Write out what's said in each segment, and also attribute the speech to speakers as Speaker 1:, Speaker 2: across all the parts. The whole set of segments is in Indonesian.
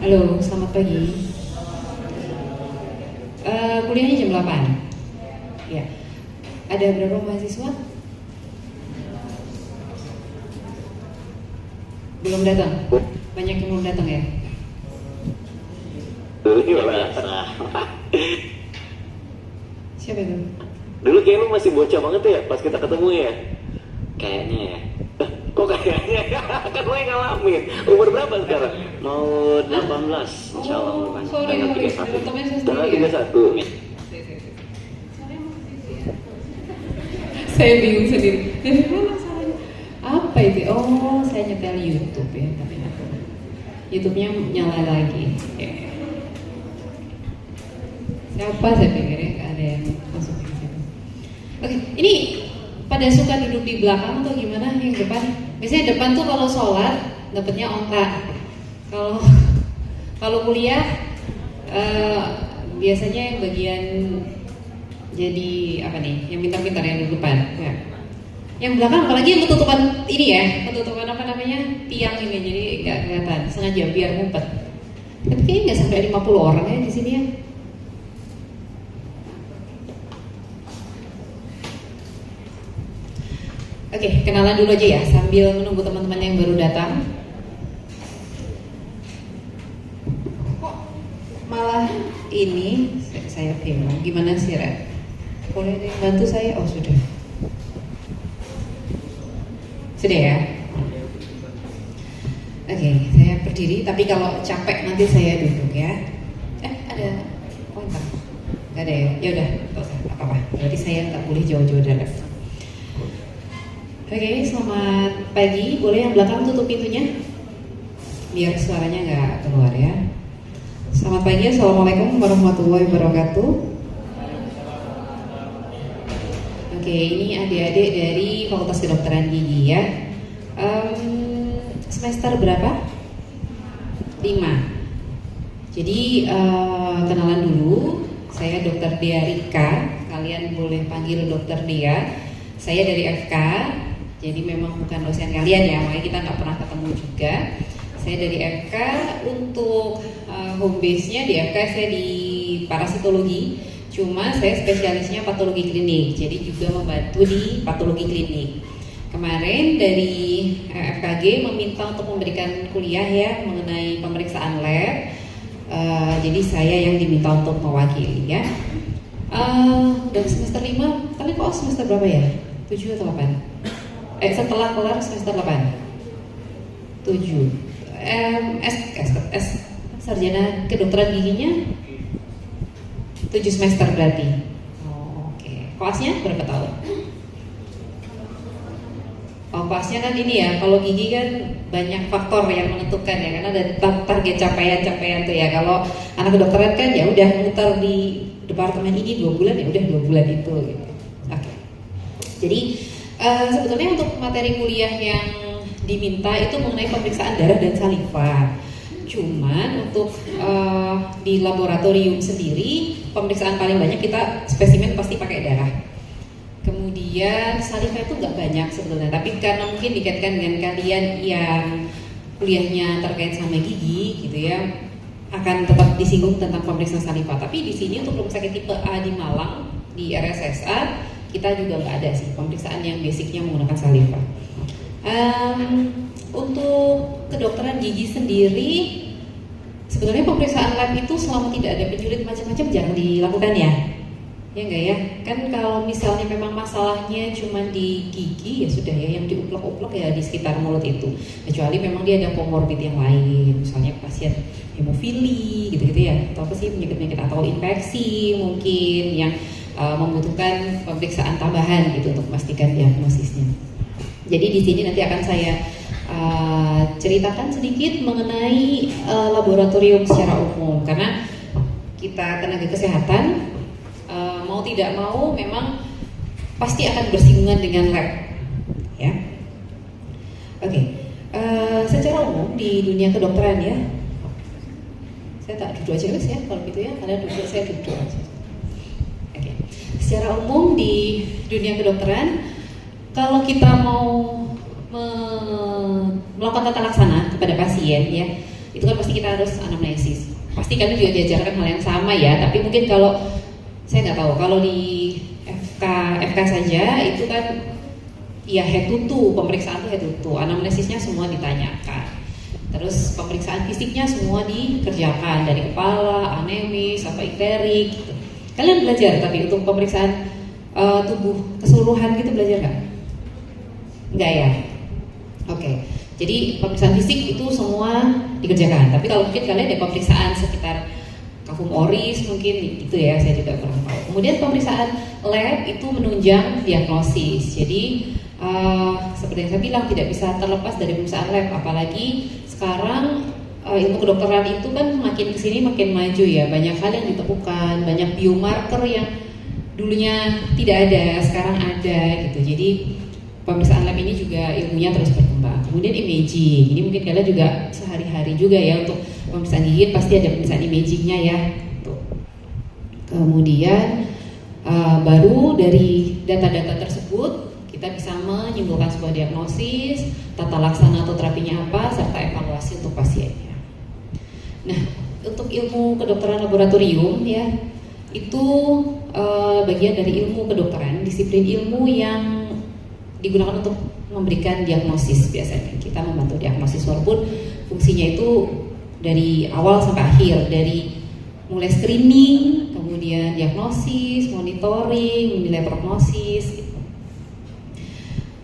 Speaker 1: Halo, selamat pagi. Kuliahnya jam 8. Ya. Ada berapa mahasiswa? Belum datang? Banyak yang belum datang ya? Siapa itu?
Speaker 2: Dulu kayak lu masih bocah banget ya pas kita ketemu ya? Kayaknya ya. Kok kayaknya ya? Kan gue yang ngalamin. Umur berapa sekarang?
Speaker 3: Mau 18, insya Allah bukan.
Speaker 1: Sorry, teman saya
Speaker 2: Tanggal
Speaker 1: sendiri ya?
Speaker 2: 31.
Speaker 1: Saya bingung sendiri. Dari mana salahnya? Apa itu? Oh, saya nyetel YouTube ya, tapi aku YouTube-nya nyala lagi. Ya. Siapa saya pikir ya, nggak ada yang masuk ke situ. Oke, ini pada suka duduk di belakang atau gimana yang depan? Biasanya depan tuh kalau sholat dapatnya onta. Kalau kuliah biasanya yang bagian jadi apa nih? Yang pintar-pintar yang di depan. Ya. Yang belakang apalagi yang ketutupan ini ya, ketutupan apa namanya? Tiang ini jadi nggak kelihatan. Sengaja biar ngumpet. Tapi kayaknya nggak sampai 50 orang ya di sini ya. Oke, kenalan dulu aja ya sambil menunggu teman-teman yang baru datang. Kok malah ini saya bingung. Gimana sih, Ra? Boleh ada yang bantu saya? Oh, sudah. Sudah ya? Oke, saya berdiri tapi kalau capek nanti saya duduk ya. Ada pointer? Gak ada ya? Ya udah, nggak usah apa-apa. Berarti saya nggak boleh jauh-jauh dari laptop. Oke, selamat pagi. Boleh yang belakang tutup pintunya? Biar suaranya nggak keluar ya. Selamat pagi, assalamualaikum warahmatullahi wabarakatuh. Oke, ini adik-adik dari Fakultas Kedokteran Gigi ya. Semester berapa? 5. Jadi kenalan dulu. Saya Dr. Dea Rika. Kalian boleh panggil Dr. Dea. Saya dari FK. Jadi memang bukan dosen kalian ya, makanya kita nggak pernah ketemu juga. Saya dari FK, untuk home base-nya di FK saya di parasitologi. Cuma saya spesialisnya patologi klinik, jadi juga membantu di patologi klinik. Kemarin dari FKG meminta untuk memberikan kuliah ya mengenai pemeriksaan lab. Jadi saya yang diminta untuk mewakili ya. Dari semester 5, kalian kok semester berapa ya? 7 atau 8? Setelah kelar semester 8 7 sarjana kedokteran giginya 7 semester berarti. Oke. Koasnya berapa tahun? Koasnya kan ini ya, kalau gigi kan banyak faktor yang menentukan ya, karena ada target capaian tuh ya. Kalau anak kedokteran kan ya udah muter di departemen ini 2 bulan ya udah 2 bulan itu gitu. Oke. Jadi sebetulnya untuk materi kuliah yang diminta itu mengenai pemeriksaan darah dan saliva. Cuman untuk di laboratorium sendiri pemeriksaan paling banyak kita spesimen pasti pakai darah. Kemudian saliva itu nggak banyak sebetulnya, tapi karena mungkin dikaitkan dengan kalian yang kuliahnya terkait sama gigi gitu ya, akan tetap disinggung tentang pemeriksaan saliva. Tapi di sini untuk rumah sakit tipe A di Malang di RSSA kita juga nggak ada sih pemeriksaan yang basicnya menggunakan saliva. Untuk kedokteran gigi sendiri, sebetulnya pemeriksaan lab itu selama tidak ada penjulit macam-macam jangan dilakukan ya. Ya enggak ya? Kan kalau misalnya memang masalahnya cuma di gigi ya sudah ya, yang diuplek-uplek ya di sekitar mulut itu. Kecuali memang dia ada komorbid yang lain, misalnya pasien hemofili gitu-gitu ya, atau apa sih penyakit-penyakit atau infeksi mungkin yang membutuhkan pemeriksaan tambahan gitu untuk memastikan diagnosisnya. Jadi di sini nanti akan saya ceritakan sedikit mengenai laboratorium secara umum, karena kita tenaga kesehatan mau tidak mau memang pasti akan bersinggungan dengan lab, ya. Oke, secara umum di dunia kedokteran ya, saya tak duduk aja guys ya, kalau gitu ya, kalian duduk, saya duduk aja. Oke, secara umum di dunia kedokteran, kalau kita mau melakukan tata laksana kepada pasien ya, itu kan pasti kita harus anamnesis. Pasti kalian juga diajarkan hal yang sama ya, tapi mungkin kalau saya nggak tahu, kalau di FK saja itu kan ya head to toe, pemeriksaan itu head to toe, anamnesisnya semua ditanyakan, terus pemeriksaan fisiknya semua dikerjakan dari kepala, anemis, apa ikterik gitu. Kalian belajar tapi untuk pemeriksaan tubuh keseluruhan gitu belajar nggak? Nggak ya? Oke. Jadi pemeriksaan fisik itu semua dikerjakan, tapi kalau mungkin kalian ada pemeriksaan sekitar kafum oris mungkin gitu ya, saya juga kurang tahu. Kemudian pemeriksaan lab itu menunjang diagnosis. Jadi seperti yang saya bilang tidak bisa terlepas dari pemeriksaan lab, apalagi sekarang ilmu kedokteran itu kan makin kesini makin maju ya, banyak hal yang ditemukan, banyak biomarker yang dulunya tidak ada, sekarang ada gitu. Jadi pemeriksaan lab ini juga ilmunya terus berkembang. Kemudian imaging, ini mungkin kalian juga sehari-hari juga ya, untuk pemeriksaan gigi pasti ada pemeriksaan imagingnya ya. Tuh. Kemudian baru dari data-data tersebut kita bisa menyimpulkan sebuah diagnosis, tata laksana atau terapinya apa, serta evaluasi untuk pasiennya. Nah, untuk ilmu kedokteran laboratorium ya, itu bagian dari ilmu kedokteran, disiplin ilmu yang digunakan untuk memberikan diagnosis. Biasanya kita membantu diagnosis, walaupun fungsinya itu dari awal sampai akhir, dari mulai screening, kemudian diagnosis, monitoring, menilai prognosis gitu.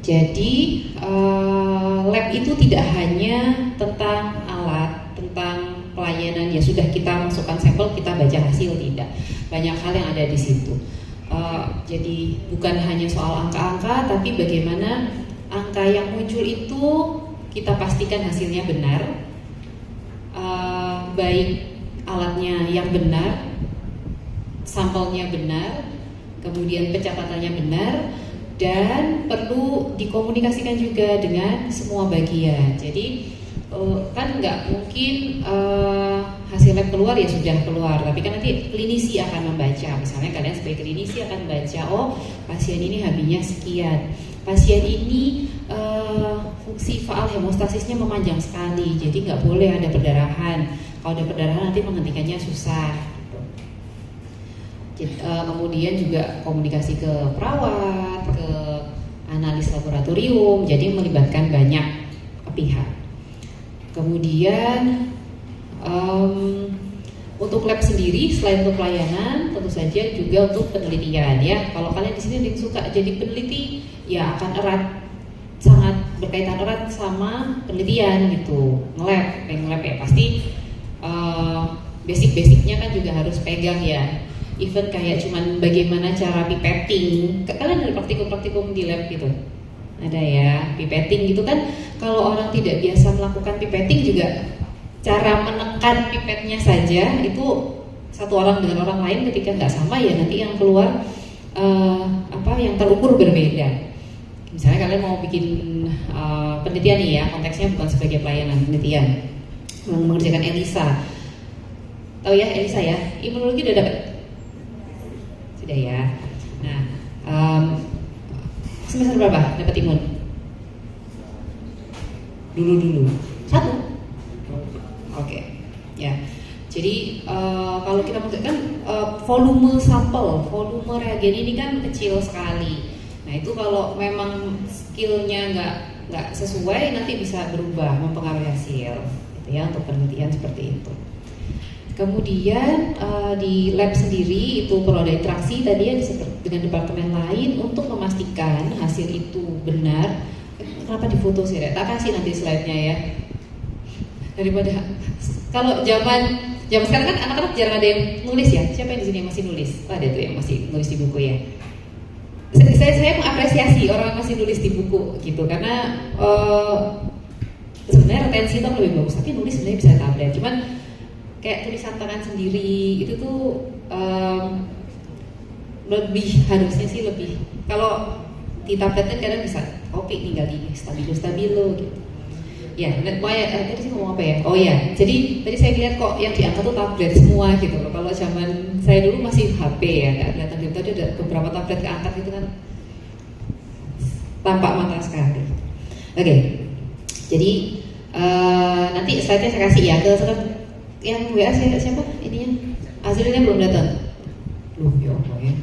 Speaker 1: Jadi lab itu tidak hanya tentang alat, tentang pelayanan ya sudah kita masukkan sampel, kita baca hasil, tidak. Banyak hal yang ada di situ. Jadi bukan hanya soal angka-angka, tapi bagaimana angka yang muncul itu kita pastikan hasilnya benar, baik alatnya yang benar, sampelnya benar, kemudian pencatatannya benar, dan perlu dikomunikasikan juga dengan semua bagian. Jadi kan nggak mungkin hasil lab keluar ya sudah keluar, tapi kan nanti klinisi akan membaca. Misalnya kalian sebagai klinisi akan baca, oh pasien ini HB-nya sekian, pasien ini fungsi faal hemostasisnya memanjang sekali, jadi nggak boleh ada perdarahan. Kalau ada perdarahan nanti menghentikannya susah. Kemudian juga komunikasi ke perawat, ke analis laboratorium, jadi melibatkan banyak pihak. Kemudian untuk lab sendiri selain untuk pelayanan, tentu saja juga untuk penelitian ya. Kalau kalian di sini suka jadi peneliti, ya akan erat, sangat berkaitan erat sama penelitian gitu. Nge-lab ya pasti basic-basicnya kan juga harus pegang ya. Even kayak cuman bagaimana cara pipetting. Kalian ada praktikum-praktikum di lab gitu? Ada ya, pipetting gitu kan. Kalau orang tidak biasa melakukan pipetting juga, cara menekan pipetnya saja itu satu orang dengan orang lain ketika nggak sama ya nanti yang keluar yang terukur berbeda. Misalnya kalian mau bikin penelitian nih ya, konteksnya bukan sebagai pelayanan, penelitian mengerjakan ELISA. Tahu ya ELISA ya? Imunologi udah dapat? Sudah ya. Nah, semester berapa dapat imun? Dulu 1. Oke, ya. Jadi kalau kita masukkan volume sampel, volume reagen ini kan kecil sekali. Nah itu kalau memang skillnya nggak sesuai nanti bisa berubah, mempengaruhi hasil, gitu ya, untuk penelitian seperti itu. Kemudian di lab sendiri itu perlu ada interaksi tadi ya dengan departemen lain untuk memastikan hasil itu benar. Kenapa difoto sih? Tak kasih nanti slide-nya ya. Daripada kalau zaman sekarang kan anak-anak jarang ada yang nulis ya. Siapa yang di sini yang masih nulis? Oh, ada tuh yang masih nulis di buku ya. Saya mengapresiasi orang yang masih nulis di buku gitu karena sebenarnya retensi itu lebih bagus, tapi nulis sebenarnya bisa tablet. Cuman kayak tulisan tangan sendiri itu tuh lebih harusnya sih lebih. Kalau di tablet kan kadang bisa copy tinggal di stabilo gitu. Ya, tadi sih ngomong apa ya? Oh ya, jadi tadi saya lihat kok yang diangkat tuh tablet semua gitu loh. Kalau zaman saya dulu masih HP ya, nggak kelihatan gitu. Tadi ada beberapa tablet keangkat gitu kan, tampak mata sekali. Oke, jadi nanti slide-nya saya kasih ya ke yang WA siapa ininya? Azrilnya belum datang. Loh, ya apa ya?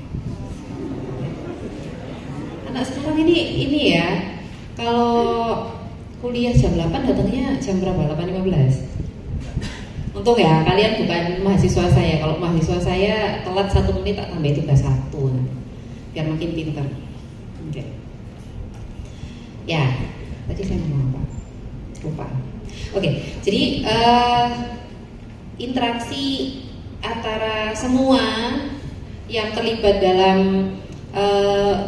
Speaker 1: Anak sekarang ini ya, kalau kuliah jam 8 datangnya jam berapa? 8.15. Untung ya kalian bukan mahasiswa saya. Kalau mahasiswa saya telat 1 menit tak tambah tugas 1 biar makin pintar. Oke. Ya, tadi saya ngomong apa? Lupa. Oke, jadi interaksi antara semua yang terlibat dalam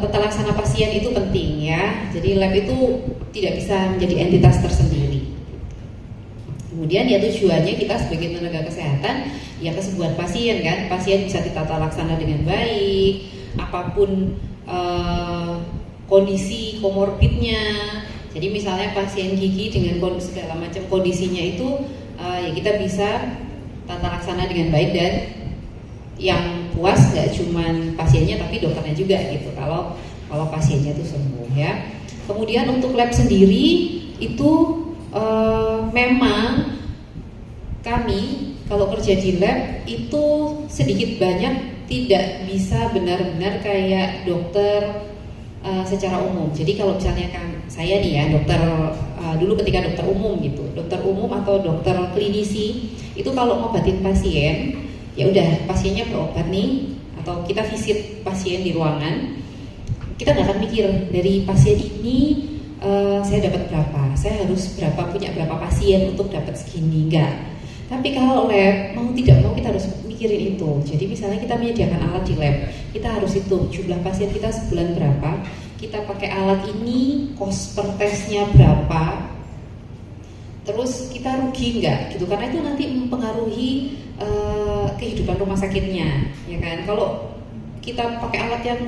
Speaker 1: tata laksana pasien itu penting ya. Jadi lab itu tidak bisa menjadi entitas tersendiri. Kemudian ya tujuannya kita sebagai tenaga kesehatan ya kesembuhan pasien kan. Pasien bisa ditata laksana dengan baik, apapun kondisi komorbidnya. Jadi misalnya pasien gigi dengan segala macam kondisinya itu ya kita bisa tata laksana dengan baik dan yang puas nggak cuman pasiennya tapi dokternya juga gitu kalau pasiennya itu sembuh ya. Kemudian untuk lab sendiri itu memang kami kalau kerja di lab itu sedikit banyak tidak bisa benar-benar kayak dokter secara umum. Jadi kalau misalnya kan saya nih ya dokter dulu ketika dokter umum gitu, dokter umum atau dokter klinisi itu kalau ngobatin pasien ya udah pasiennya berobat nih atau kita visit pasien di ruangan, kita nggak akan mikir dari pasien ini saya dapat berapa, saya harus punya berapa pasien untuk dapat segini, enggak. Tapi kalau lab mau tidak mau kita harus mikirin itu. Jadi misalnya kita menyediakan alat di lab, kita harus hitung jumlah pasien kita sebulan berapa, kita pakai alat ini cost per tesnya berapa, terus kita rugi nggak gitu, karena itu nanti mempengaruhi kehidupan rumah sakitnya ya kan. Kalau kita pakai alat yang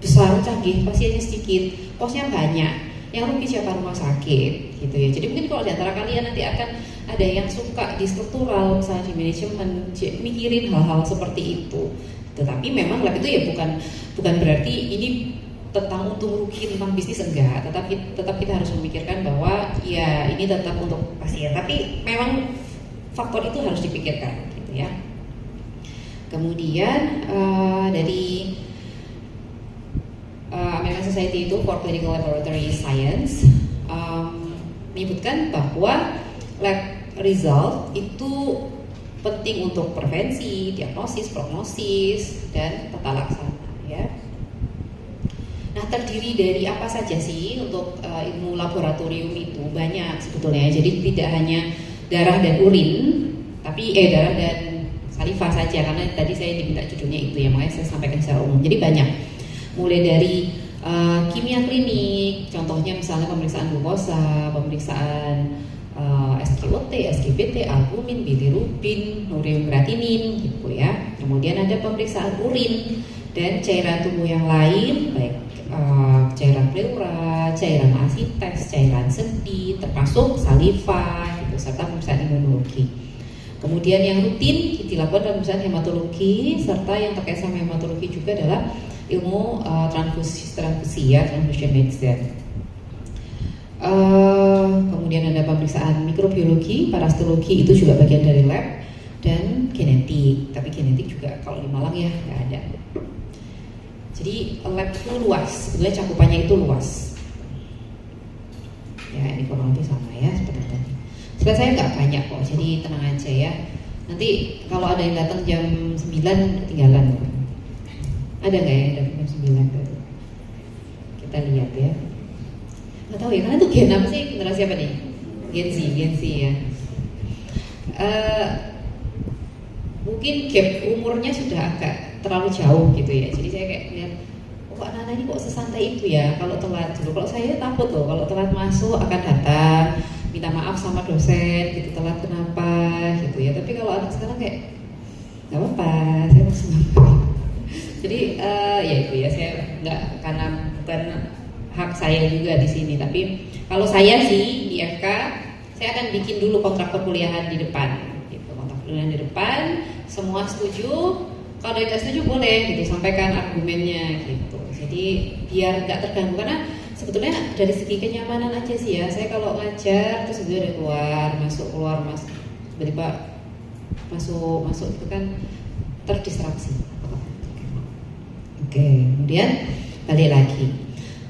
Speaker 1: besar canggih pasiennya sedikit kosnya banyak, yang rugi siapa? Rumah sakit gitu ya. Jadi mungkin kalau di antara kalian nanti akan ada yang suka di struktural misalnya di manajemen mikirin hal-hal seperti itu. Tetapi memang lab itu ya bukan berarti ini tentang untung rugi, tentang bisnis, enggak. Tetap kita harus memikirkan bahwa ya ini tetap untuk pasien, tapi memang faktor itu harus dipikirkan gitu ya. Kemudian dari American Society itu for Clinical Laboratory Science menyebutkan bahwa lab result itu penting untuk prevensi, diagnosis, prognosis, dan tata laksana ya. Nah, terdiri dari apa saja sih untuk ilmu laboratorium itu? Banyak sebetulnya. Jadi tidak hanya darah dan urin, tapi darah dan saliva saja, karena tadi saya diminta judulnya itu ya, makanya saya sampaikan secara umum. Jadi banyak, mulai dari kimia klinik, contohnya misalnya pemeriksaan glukosa, pemeriksaan SGOT, SGBT, albumin, bilirubin, ureum-kreatinin gitu ya. Kemudian ada pemeriksaan urin dan cairan tubuh yang lain, baik cairan pleura, cairan asites, cairan sendi, termasuk saliva gitu, serta pemeriksaan imunologi. Kemudian yang rutin dilakukan pemeriksaan hematologi, serta yang terkait sama hematologi juga adalah ilmu transfusi ya, transfusion medicine. Kemudian ada pemeriksaan mikrobiologi, parasitologi, itu juga bagian dari lab, dan genetik. Tapi genetik juga kalau di Malang ya nggak ada. Jadi lab itu luas, sebetulnya cakupannya itu luas. Ya ini kurang lebih sama ya seperti tadi. Sebenarnya saya nggak banyak kok, jadi tenang aja ya. Nanti kalau ada yang datang jam 9 ketinggalan. Ada nggak yang datang jam 9 tadi? Kita lihat ya. Nggak tahu ya, karena itu gen apa sih? Generasi apa nih? Gen Z ya. Mungkin gap umurnya sudah agak terlalu jauh gitu ya. Jadi saya kayak lihat, oh anak-anak ini kok sesantai itu ya kalau telat dulu. Kalau saya takut loh, kalau telat masuk akan datang minta maaf sama dosen gitu, telat kenapa gitu ya. Tapi kalau anak sekarang kayak nggak apa-apa, saya masih ngapain. Jadi ya itu ya, saya nggak, karena bukan hak saya juga di sini. Tapi kalau saya sih di FK, saya akan bikin dulu kontrak perkuliahan di depan gitu, kontrak perkuliahan di depan, semua setuju. Kalau tidak setuju boleh gitu, sampaikan argumennya gitu. Jadi biar nggak terganggu, karena sebetulnya dari segi kenyamanan aja sih ya. Saya kalau ngajar terus juga ada keluar masuk tiba-tiba masuk itu kan terdistraksi. Oke, kemudian balik lagi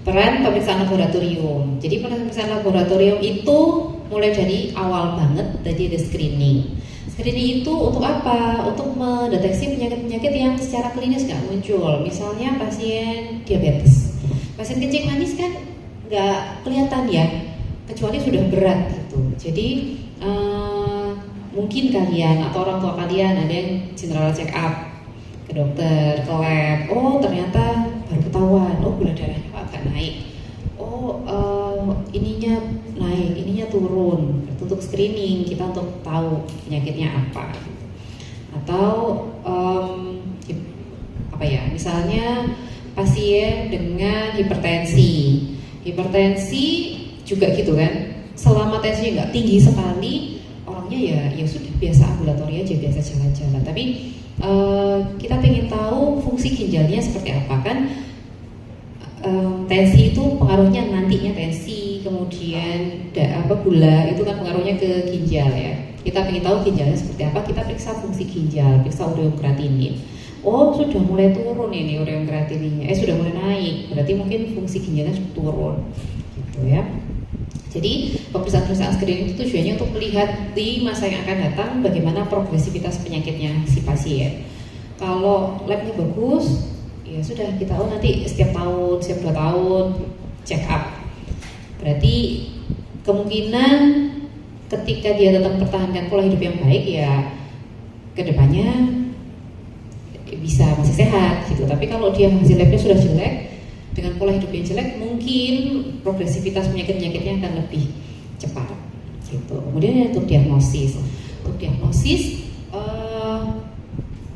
Speaker 1: peran pemeriksaan laboratorium. Jadi pemeriksaan laboratorium itu mulai dari awal banget, tadi ada screening. Screening itu untuk apa? Untuk mendeteksi penyakit-penyakit yang secara klinis nggak muncul. Misalnya pasien diabetes, pasien kencing manis kan nggak kelihatan ya, kecuali sudah berat gitu. Jadi mungkin kalian atau orang tua kalian ada yang general check up ke dokter, ke lab. Oh ternyata baru ketahuan, oh gula darahnya agak naik. Oh ininya naik, ininya turun. Untuk screening kita untuk tahu penyakitnya apa. Atau apa ya? Misalnya pasien dengan hipertensi juga gitu kan. Selama tensinya nggak tinggi sekali, orangnya ya sudah biasa ambulatori aja, biasa jalan-jalan. Tapi kita pengen tahu fungsi ginjalnya seperti apa kan. Tensi itu pengaruhnya nantinya tensi, kemudian gula itu kan pengaruhnya ke ginjal ya. Kita pengen tahu ginjalnya seperti apa, kita periksa fungsi ginjal, periksa ureum kreatinin. Oh sudah mulai turun ini ureum kreatininnya, sudah mulai naik, berarti mungkin fungsi ginjalnya sudah turun, gitu ya. Jadi pemeriksaan screening itu tujuannya untuk melihat di masa yang akan datang bagaimana progresivitas penyakitnya si pasien. Kalau labnya bagus, ya sudah kita nanti setiap 2 tahun check up. Berarti kemungkinan ketika dia tetap mempertahankan pola hidup yang baik ya kedepannya bisa masih sehat gitu. Tapi kalau dia hasil labnya sudah jelek, dengan pola hidup yang jelek, mungkin progresivitas penyakit-penyakitnya akan lebih cepat gitu. Kemudian untuk diagnosis,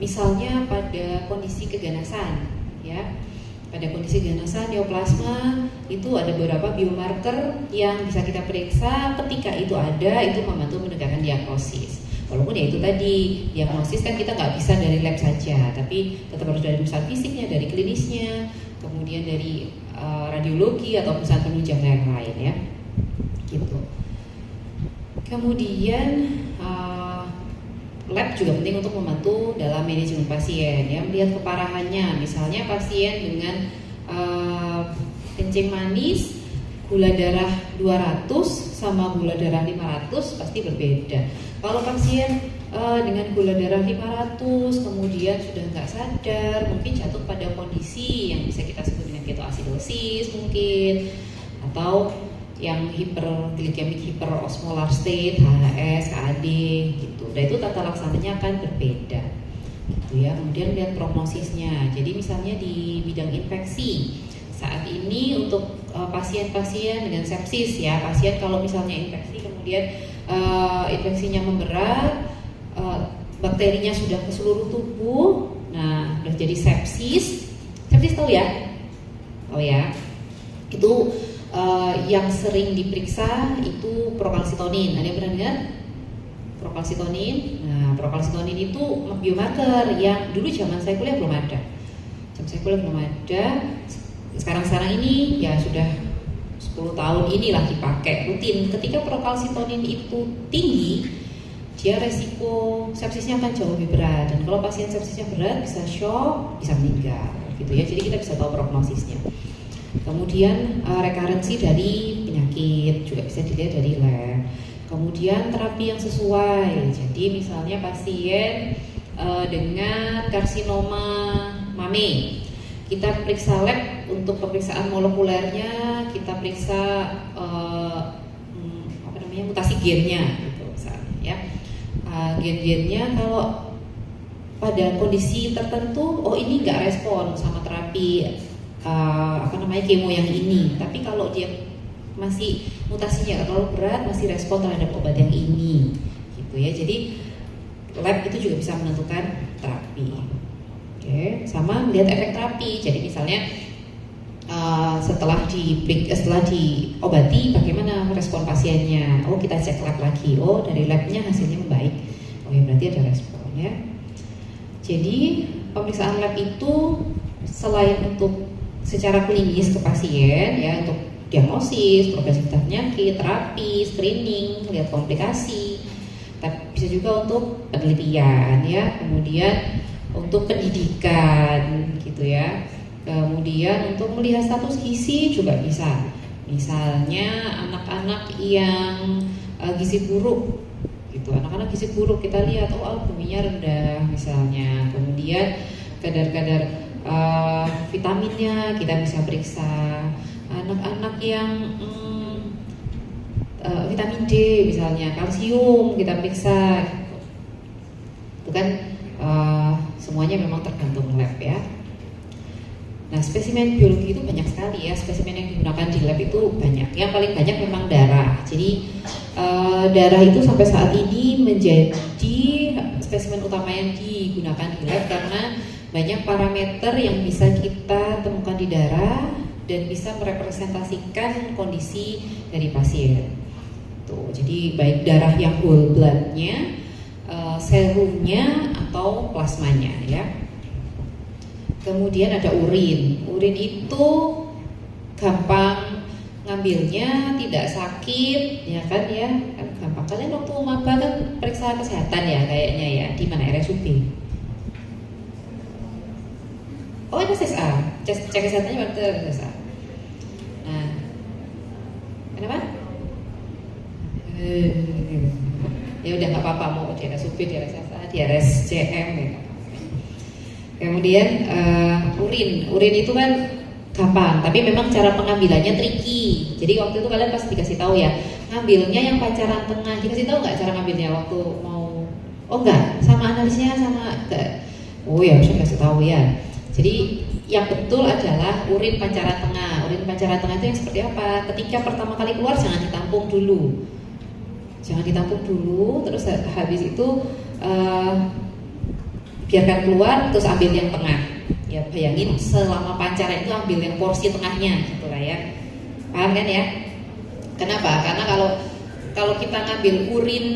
Speaker 1: misalnya pada kondisi keganasan ya, pada kondisi keganasan neoplasma itu ada beberapa biomarker yang bisa kita periksa. Ketika itu ada, itu membantu menegakkan diagnosis. Walaupun ya itu tadi, diagnosis kan kita nggak bisa dari lab saja, tapi tetap harus dari pemeriksaan fisiknya, dari klinisnya, kemudian dari radiologi atau pemeriksaan penunjang yang lain ya, gitu. Kemudian lab juga penting untuk membantu dalam manajemen pasien ya, melihat keparahannya. Misalnya pasien dengan kencing manis, gula darah 200 sama gula darah 500 pasti berbeda. Kalau pasien dengan gula darah 500 kemudian sudah nggak sadar, mungkin jatuh pada kondisi yang bisa kita sebut dengan ketoasidosis mungkin, atau yang hyperglycemic hyperosmolar state, HHS, KAD gitu. Dan itu tata laksananya akan berbeda gitu ya. Kemudian lihat prognosisnya. Jadi misalnya di bidang infeksi saat ini untuk pasien-pasien dengan sepsis ya, pasien kalau misalnya infeksi kemudian infeksinya memberat, bakterinya sudah ke seluruh tubuh, nah sudah jadi sepsis tahu ya? Oh ya, itu yang sering diperiksa itu prokalsitonin. Ada yang pernah dengar? Prokalsitonin. Nah, prokalsitonin itu biomarker yang dulu zaman saya kuliah belum ada. Sekarang ini ya sudah 10 tahun inilah dipakai rutin. Ketika prokalsitonin itu tinggi, dia resiko sepsisnya akan jauh lebih berat. Dan kalau pasien sepsisnya berat bisa shock, bisa meninggal gitu ya. Jadi kita bisa tahu prognosisnya. Kemudian rekarensi dari penyakit juga bisa dilihat dari lab. Kemudian terapi yang sesuai. Jadi misalnya pasien dengan karsinoma mame, kita periksa lab untuk pemeriksaan molekulernya, kita periksa mutasi gennya, gitu misalnya ya. Gen-gennya kalau pada kondisi tertentu, oh ini nggak respon sama terapi kemo yang ini. Tapi kalau dia masih mutasinya nggak terlalu berat, masih respon terhadap obat yang ini, gitu ya. Di lab itu juga bisa menentukan terapi. Oke, sama melihat efek terapi. Jadi misalnya setelah diobati bagaimana respon pasiennya. Oh, kita cek lab lagi. Oh, dari labnya hasilnya membaik. Oh ya, berarti ada respon ya. Jadi pemeriksaan lab itu selain untuk secara klinis ke pasien ya, untuk diagnosis, progresi penyakit, terapi, screening, lihat komplikasi, tapi bisa juga untuk penelitian ya, kemudian untuk pendidikan gitu ya, kemudian untuk melihat status gizi juga bisa. Misalnya anak-anak yang gizi buruk gitu, anak-anak gizi buruk kita lihat albuminnya rendah misalnya, kemudian kadar-kadar vitaminnya kita bisa periksa. Anak-anak yang vitamin D misalnya, kalsium kita periksa gitu. Itu kan semuanya memang tergantung lab ya. Nah, spesimen biologi itu banyak sekali ya, spesimen yang digunakan di lab itu banyak. Yang paling banyak memang darah. Jadi darah itu sampai saat ini menjadi spesimen utama yang digunakan di lab karena banyak parameter yang bisa kita temukan di darah dan bisa merepresentasikan kondisi dari pasien. Tuh, jadi baik darah yang whole blood-nya, serumnya atau plasmanya ya. Kemudian ada urin. Urin itu gampang ngambilnya, tidak sakit, ya kan ya, kan gampang. Kalian waktu maba kan periksa kesehatan ya kayaknya ya, di mana RSUD? Oh, ada CSA, cek kesehatannya waktu CSA. Nah, kenapa? Ya udah nggak apa-apa, mau di RSUD, di RSSA, di RSCM ya. Kemudian urin itu kan gampang, tapi memang cara pengambilannya tricky. Jadi waktu itu kalian pasti dikasih tahu ya, ngambilnya yang pancaran tengah. Dikasih tahu nggak cara ngambilnya waktu mau? Oh enggak, sama analisnya sama enggak. Oh ya, harusnya kasih tahu ya. Jadi yang betul adalah urin pancaran tengah. Urin pancaran tengah itu yang seperti apa? Ketika pertama kali keluar jangan ditampung dulu. Jangan ditampung dulu, terus habis itu biarkan keluar, terus ambil yang tengah. Ya bayangin selama pancaran itu ambil yang porsi tengahnya, gitulah ya. Paham kan ya? Kenapa? Karena kalau kita ngambil urin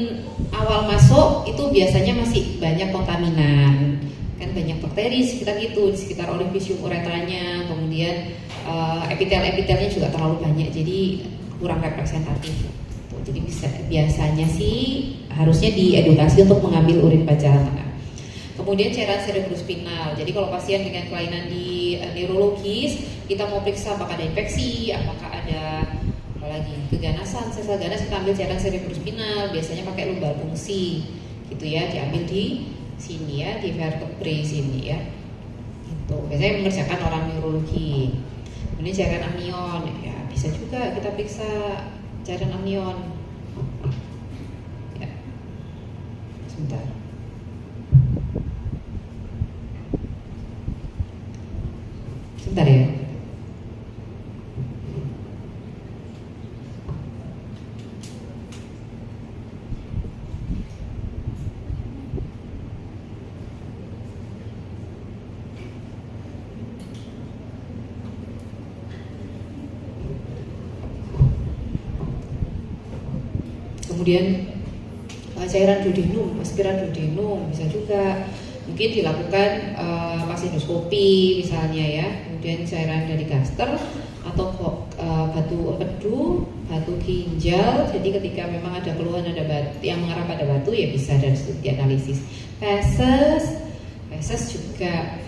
Speaker 1: awal masuk itu biasanya masih banyak kontaminan, kan banyak bakteri sekitar itu, di sekitar orificium uretranya, kemudian epitel-epitelnya juga terlalu banyak, jadi kurang representatif. Jadi biasanya sih harusnya diedukasi untuk mengambil urin pancaran tengah. Kemudian cairan cerebrospinal. Jadi kalau pasien dengan kelainan di neurologis, kita mau periksa apakah ada infeksi, apakah ada apalagi keganasan, sel ganas, kita ambil cairan cerebrospinal, biasanya pakai lumbal fungsi, gitu ya, diambil di sini ya, di vertebrae sini ya. Itu biasanya mengerjakan orang neurologi. Kemudian cairan amnion, ya bisa juga kita periksa cairan amnion. Ya, sebentar. Sebentar ya. Kemudian cairan duodenum, aspiran duodenum bisa juga mungkin dilakukan pas endoskopi misalnya ya. Kemudian cairan dari gaster atau batu empedu, batu ginjal. Jadi ketika memang ada keluhan, ada batu yang mengarah pada batu, ya bisa dari situ dianalisis. Feses juga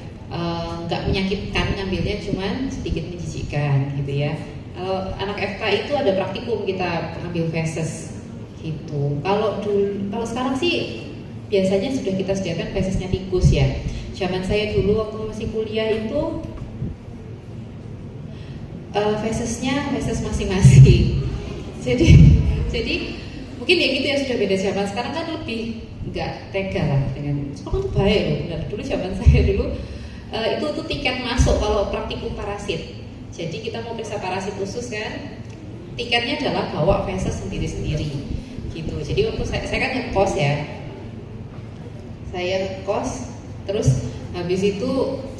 Speaker 1: nggak menyakitkan, ngambilnya cuman sedikit menjijikkan gitu ya. Kalau anak FK itu ada praktikum kita ambil feses. gitu. Kalau sekarang sih biasanya sudah kita sediakan fesesnya tikus ya. Zaman saya dulu waktu masih kuliah itu fesesnya feses masing-masing. Jadi mungkin ya gitu ya, sudah beda zaman. Sekarang kan lebih nggak tega lah dengan. Sekarang tuh baik loh. Benar, dulu zaman saya dulu itu tuh tiket masuk kalau praktikum parasit. Jadi kita mau periksa parasit usus kan, tiketnya adalah bawa feses sendiri-sendiri gitu. Jadi waktu saya kan ngekos ya, saya ngekos, terus habis itu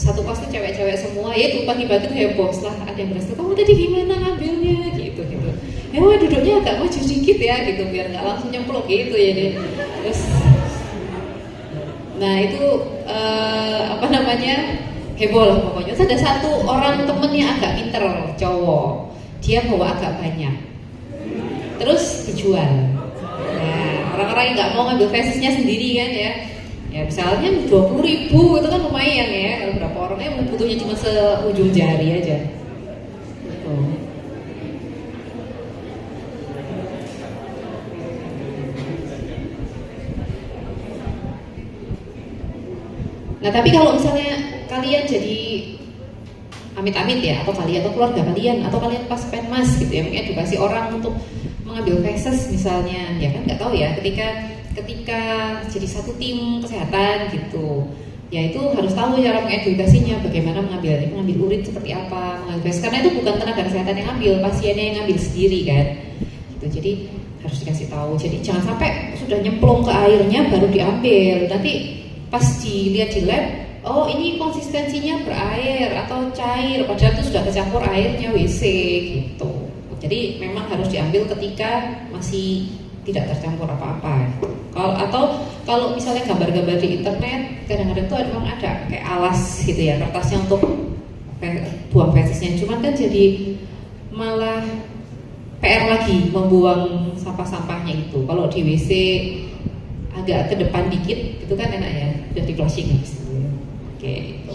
Speaker 1: satu kos tuh cewek-cewek semua, ya itu pagi-pagi heboh lah, ada yang berasa kamu tadi gimana ngambilnya gitu. Ya wah, duduknya agak maju sedikit ya gitu, biar nggak langsung nyemplung gitu ya deh. Terus nah itu heboh lah pokoknya. Terus ada satu orang temennya agak pinter, cowok, dia bawa agak banyak, terus dijual. Nah, orang-orang yang nggak mau ngambil fesesnya sendiri kan ya misalnya 20.000 itu kan lumayan ya, kalau berapa orangnya butuhnya cuma seujung jari aja gitu. Nah tapi kalau misalnya kalian jadi amit-amit ya, atau keluarga kalian, atau kalian pas penmas gitu ya, mengedukasi orang untuk mengambil feses misalnya, ya kan nggak tahu ya, ketika jadi satu tim kesehatan gitu, ya itu harus tahu cara mengedukasinya, bagaimana mengambil urin seperti apa, mengambil feses, karena itu bukan tenaga kesehatan yang ngambil, pasiennya yang ngambil sendiri kan, gitu. Jadi harus dikasih tahu. Jadi jangan sampai sudah nyemplung ke airnya baru diambil, nanti pas dilihat di lab, oh ini konsistensinya berair atau cair, padahal itu sudah kecampur airnya WC gitu. Jadi memang harus diambil ketika masih tidak tercampur apa-apa. Kalau misalnya gambar-gambar di internet, kadang-kadang tuh memang ada kayak alas gitu ya, kertasnya untuk buang fesesnya. Cuman kan jadi malah PR lagi membuang sampah-sampahnya itu. Kalau di WC agak ke depan dikit, itu kan enak ya, udah di closing gitu. Oke, gitu.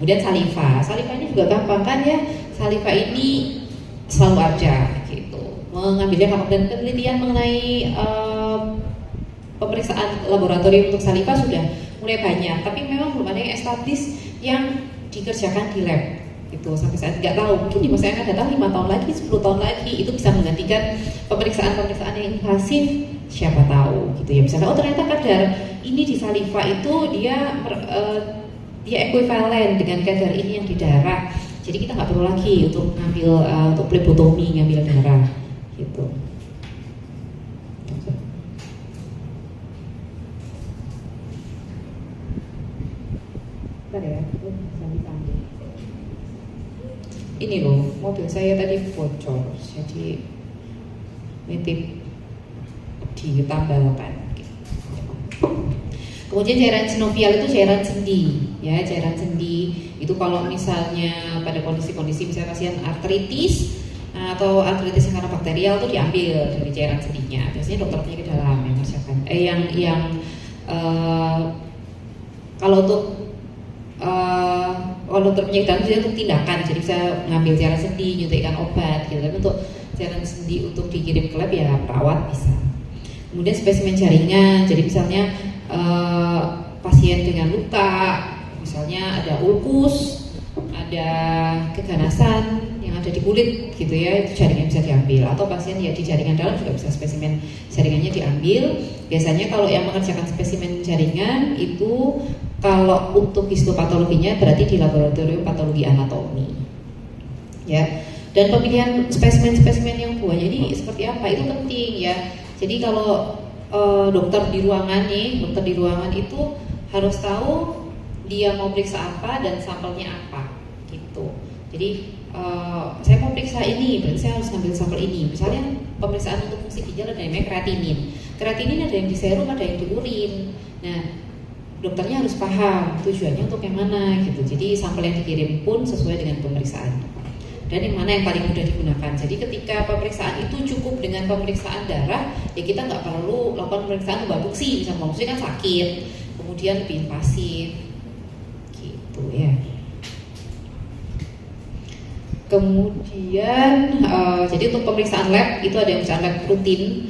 Speaker 1: Kemudian saliva ini juga gampang kan ya. Saliva ini selalu ada gitu. Mengambilnya dan penelitian mengenai pemeriksaan laboratorium untuk saliva sudah mulai banyak, tapi memang belum ada yang establis yang dikerjakan di lab gitu. Sampai saat nggak tahu, mungkin di masa yang akan datang 5 tahun lagi, 10 tahun lagi itu bisa menggantikan pemeriksaan yang invasif, siapa tahu gitu ya. Misalnya ternyata kadar ini di saliva itu dia ekuivalen dengan kadar ini yang di darah, jadi kita nggak perlu lagi untuk ngambil untuk plebotomi, ngambil darah gitu. Bentar ya, ini loh, mobil saya tadi bocor, jadi nitip ditambalkan. Kemudian cairan sinovial itu cairan sendi, ya cairan sendi itu kalau misalnya pada kondisi-kondisi misalnya pasien artritis atau artritis yang karena bakterial itu diambil dari cairan sendinya. Biasanya dokter penyakit dalam yang mengerjakan. Kalau dokter penyakit dalam itu untuk tindakan, jadi bisa mengambil cairan sendi, nyuntikkan obat, gitu. Tapi untuk cairan sendi untuk dikirim ke lab ya perawat bisa. Kemudian spesimen jaringan, jadi misalnya pasien dengan luka, misalnya ada ulkus, ada keganasan yang ada di kulit gitu ya, itu jaringan bisa diambil. Atau pasien ya di jaringan dalam juga bisa spesimen jaringannya diambil. Biasanya kalau yang mengerjakan spesimen jaringan itu kalau untuk histopatologinya berarti di laboratorium patologi anatomi ya. Dan pemilihan spesimen-spesimen yang buahnya ini seperti apa itu penting ya. Jadi kalau dokter di ruangan itu harus tahu dia mau periksa apa dan sampelnya apa gitu. Jadi saya mau periksa ini, berarti saya harus ngambil sampel ini. Misalnya pemeriksaan untuk fungsi ginjal ada yang namanya kreatinin. Kreatinin ada yang di serum, ada yang di urin. Nah, dokternya harus paham tujuannya untuk yang mana gitu. Jadi sampel yang dikirim pun sesuai dengan pemeriksaan. Dan yang mana yang paling mudah digunakan. Jadi ketika pemeriksaan itu cukup dengan pemeriksaan darah, ya kita nggak perlu lakukan pemeriksaan tubabuksi. Misalnya tubabuksi kan sakit, kemudian lebih invasif, gitu ya. Kemudian, jadi untuk pemeriksaan lab itu ada yang pemeriksaan lab rutin,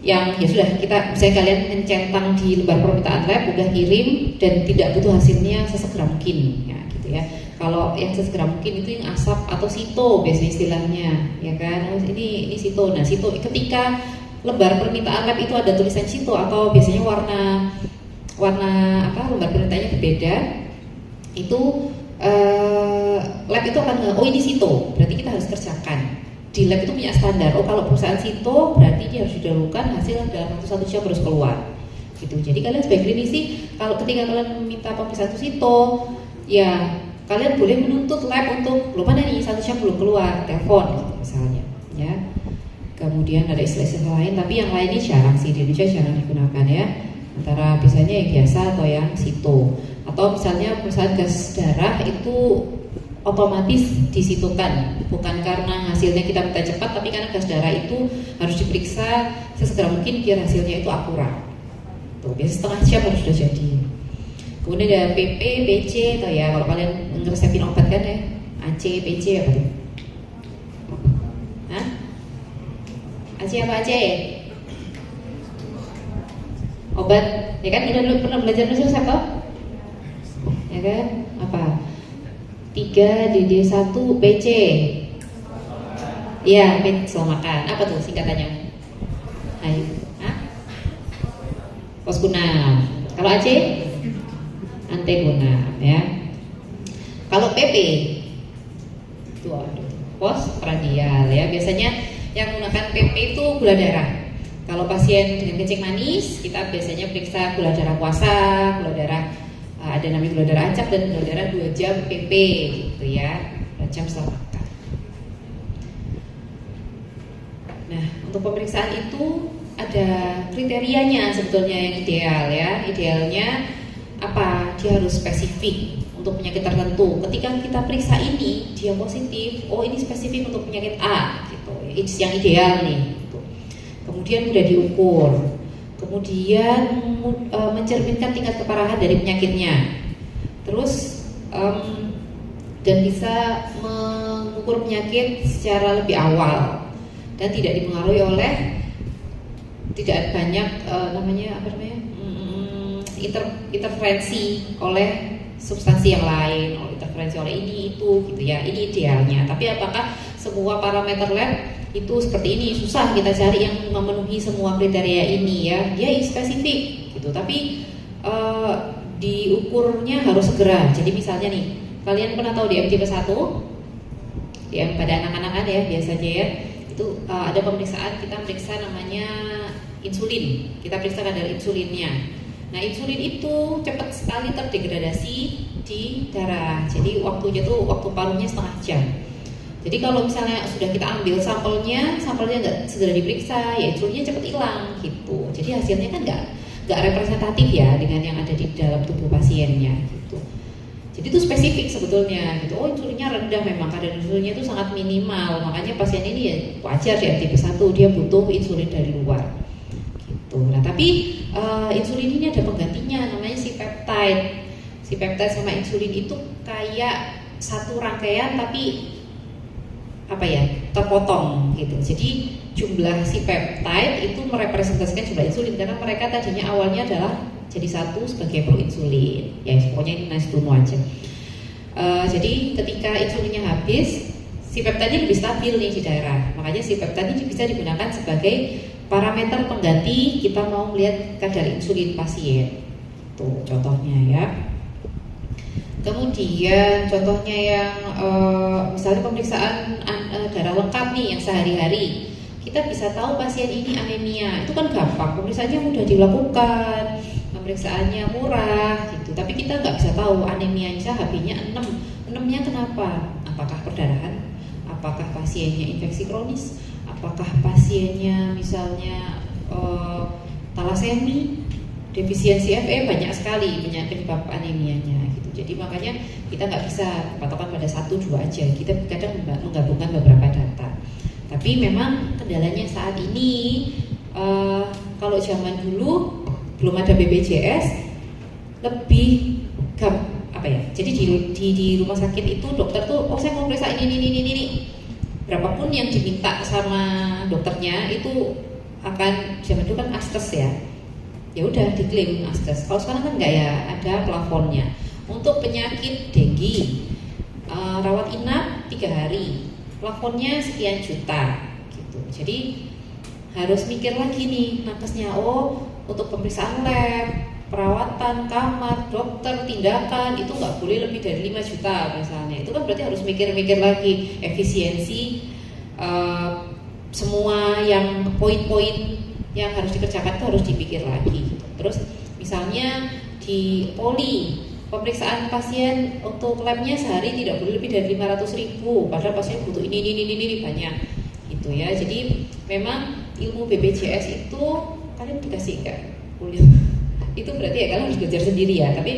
Speaker 1: yang ya sudah kita misalnya kalian mencentang di lembar permintaan lab udah kirim dan tidak butuh hasilnya sesegera mungkin ya gitu ya. Kalau yang sesegera mungkin itu yang asap atau sito biasanya istilahnya ya kan. Oh, ini sito. Nah sito ketika lembar permintaan lab itu ada tulisan sito atau biasanya warna lembar permintaannya berbeda, itu lab itu akan oh ini sito berarti kita harus kerjakan. Di lab itu punya standar. Oh kalau perusahaan sito berarti dia harus didahulukan hasil dalam waktu 1 jam harus keluar. Gitu. Jadi kalian sebagai klinisi kalau ketika kalian meminta pemeriksaan sito, ya kalian boleh menuntut lab untuk belum mana nih 1 jam belum keluar, telepon gitu, misalnya. Ya. Kemudian ada istilah-istilah lain, tapi yang lain ini jarang sih di Indonesia jarang digunakan ya. Antara biasanya yang biasa atau yang sito. Atau misalnya perusahaan gas darah itu otomatis disitukan, bukan karena hasilnya kita minta cepat, tapi karena gas darah itu harus diperiksa sesegera mungkin biar hasilnya itu akurat. Tuh, biasa setengah jam harus sudah jadi. Kemudian ada PP, PC, atau ya kalau kalian ngeresepin obat kan ya, AC, PC apa tuh? Hah? AC apa AC? Obat, ya kan kita dulu pernah belajar nulis atau? Ya kan? Apa? 3DD1 PC. Iya, selamat makan. Apa tuh singkatannya? Ayo. Hah? Poskunam. Kalau AC? Antegunam ya. Kalau PP itu postprandial ya. Biasanya yang menggunakan PP itu gula darah. Kalau pasien dengan kencing manis, kita biasanya periksa gula darah puasa, gula darah ada namanya gula darah acak dan gula darah 2 jam PP gitu ya, 2 jam setelah makan. Nah, untuk pemeriksaan itu ada kriterianya sebetulnya yang ideal ya. Idealnya apa? Dia harus spesifik untuk penyakit tertentu. Ketika kita periksa ini dia positif, oh ini spesifik untuk penyakit A gitu. It's yang ideal nih. Gitu. Kemudian mudah diukur. Kemudian mencerminkan tingkat keparahan dari penyakitnya. Terus dan bisa mengukur penyakit secara lebih awal dan tidak dipengaruhi oleh tidak banyak intervensi oleh substansi yang lain, intervensi oleh ini itu gitu ya. Ini idealnya. Tapi apakah semua parameter lab itu seperti ini? Susah kita cari yang memenuhi semua kriteria ini ya. Dia spesifik gitu. Tapi diukurnya harus segera. Jadi misalnya nih, kalian pernah tahu DM tipe 1? DM pada anak-anak ya biasanya ya. Itu ada pemeriksaan, kita periksa namanya insulin. Kita periksa kadar insulinnya. Nah, insulin itu cepat sekali terdegradasi di darah. Jadi waktunya tuh waktu parunya setengah jam. Jadi kalau misalnya sudah kita ambil sampelnya nggak segera diperiksa, ya insulinnya cepat hilang gitu. Jadi hasilnya kan nggak representatif ya dengan yang ada di dalam tubuh pasiennya gitu. Jadi itu spesifik sebetulnya gitu. Oh insulinnya rendah, memang kadar insulinnya itu sangat minimal. Makanya pasien ini ya wajar ya tipe 1 dia butuh insulin dari luar. Gitu. Nah tapi insulin ini ada penggantinya namanya si peptide. Si peptide sama insulin itu kayak satu rangkaian tapi terpotong gitu. Jadi jumlah si peptide itu merepresentasikan jumlah insulin karena mereka tadinya awalnya adalah jadi satu sebagai proinsulin. Ya pokoknya ini nice to know aja. Jadi ketika insulinnya habis, si peptide lebih stabil nih di darah. Makanya si peptide ini bisa digunakan sebagai parameter pengganti kita mau melihat kadar insulin pasien. Tuh contohnya ya. Kemudian contohnya yang misalnya pemeriksaan darah lengkap nih yang sehari-hari, kita bisa tahu pasien ini anemia. Itu kan gampang, pemeriksaannya mudah dilakukan, pemeriksaannya murah gitu. Tapi kita nggak bisa tahu anemianya HB-nya 6. 6-nya kenapa? Apakah perdarahan? Apakah pasiennya infeksi kronis? Apakah pasiennya misalnya talasemi, defisiensi Fe, banyak sekali penyebab anemianya gitu. Jadi makanya kita nggak bisa patokan pada 1-2 aja. Kita kadang menggabungkan beberapa data. Tapi memang kendalanya saat ini kalau zaman dulu belum ada BPJS lebih jadi di rumah sakit itu dokter tuh saya mau periksa ini berapapun yang diminta sama dokternya itu akan zaman dulu kan askes ya udah diklaim askes. Kalau sekarang kan nggak ya, ada plafonnya. Untuk penyakit denggi rawat inap 3 hari, plafonnya sekian juta gitu. Jadi harus mikir lagi nih nakesnya, untuk pemeriksaan lab, perawatan, kamar, dokter, tindakan itu nggak boleh lebih dari 5 juta misalnya. Itu kan berarti harus mikir-mikir lagi efisiensi, semua yang poin-poin yang harus dikerjakan itu harus dipikir lagi. Terus misalnya di poli, pemeriksaan pasien untuk labnya sehari tidak boleh lebih dari 500.000, padahal pasien butuh ini banyak gitu ya. Jadi memang ilmu BPJS itu kalian dikasih nggak kuliah? Itu berarti ya kalian harus belajar sendiri ya. Tapi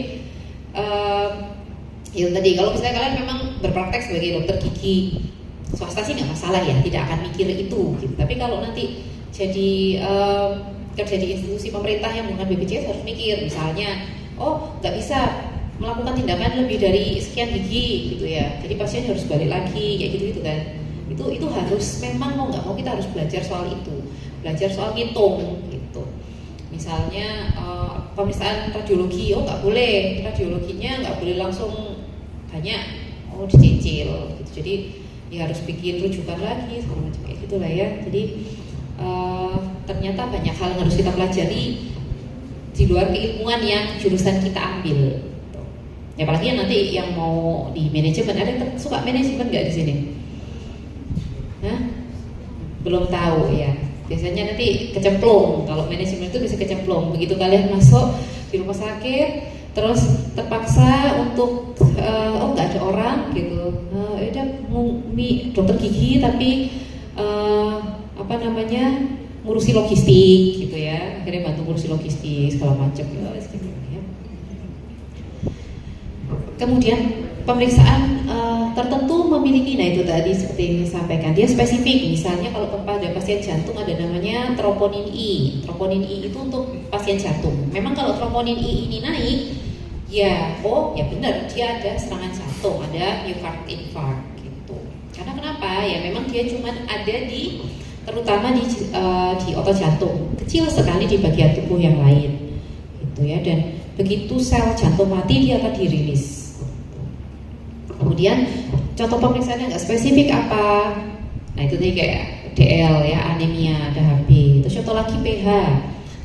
Speaker 1: ya tadi kalau misalnya kalian memang berpraktek sebagai dokter gigi swasta sih nggak masalah ya, tidak akan mikir itu gitu. Tapi kalau nanti jadi kerja di institusi pemerintah yang menggunakan BPJS harus mikir, misalnya nggak bisa melakukan tindakan lebih dari sekian gigi gitu ya, jadi pasien harus balik lagi kayak gitu kan. Itu harus memang mau nggak mau kita harus belajar soal itu, belajar soal ngitung gitu. Misalnya pemeriksaan radiologi, nggak boleh, radiologinya nggak boleh langsung banyak, dicicil gitu. Jadi ya harus bikin rujukan lagi segala macam kayak gitulah ya. Jadi ternyata banyak hal yang harus kita pelajari di luar keilmuan yang jurusan kita ambil. Ya apalagi yang nanti yang mau di manajemen, ada yang suka manajemen nggak di sini? Hah? Belum tahu ya. Biasanya nanti kecemplung. Kalau manajemen itu bisa kecemplung. Begitu kalian masuk di rumah sakit, terus terpaksa untuk nggak ada orang gitu. Udah dokter gigi tapi ngurusi logistik gitu ya. Akhirnya bantu ngurusi logistik segala macam ya. Kemudian pemeriksaan tertentu memiliki, nah itu tadi seperti yang saya sampaikan, dia spesifik. Misalnya kalau pada pasien jantung ada namanya troponin I. Troponin I itu untuk pasien jantung. Memang kalau troponin I ini naik, ya benar dia ada serangan jantung, ada myocardial infarct gitu. Karena kenapa? Ya memang dia cuma ada terutama di otot jantung, kecil sekali di bagian tubuh yang lain gitu ya. Dan begitu sel jantung mati dia akan dirilis. Kemudian contoh pemeriksaan yang nggak spesifik apa? Nah itu tadi kayak DL ya, anemia, ada HB. Terus contoh lagi pH.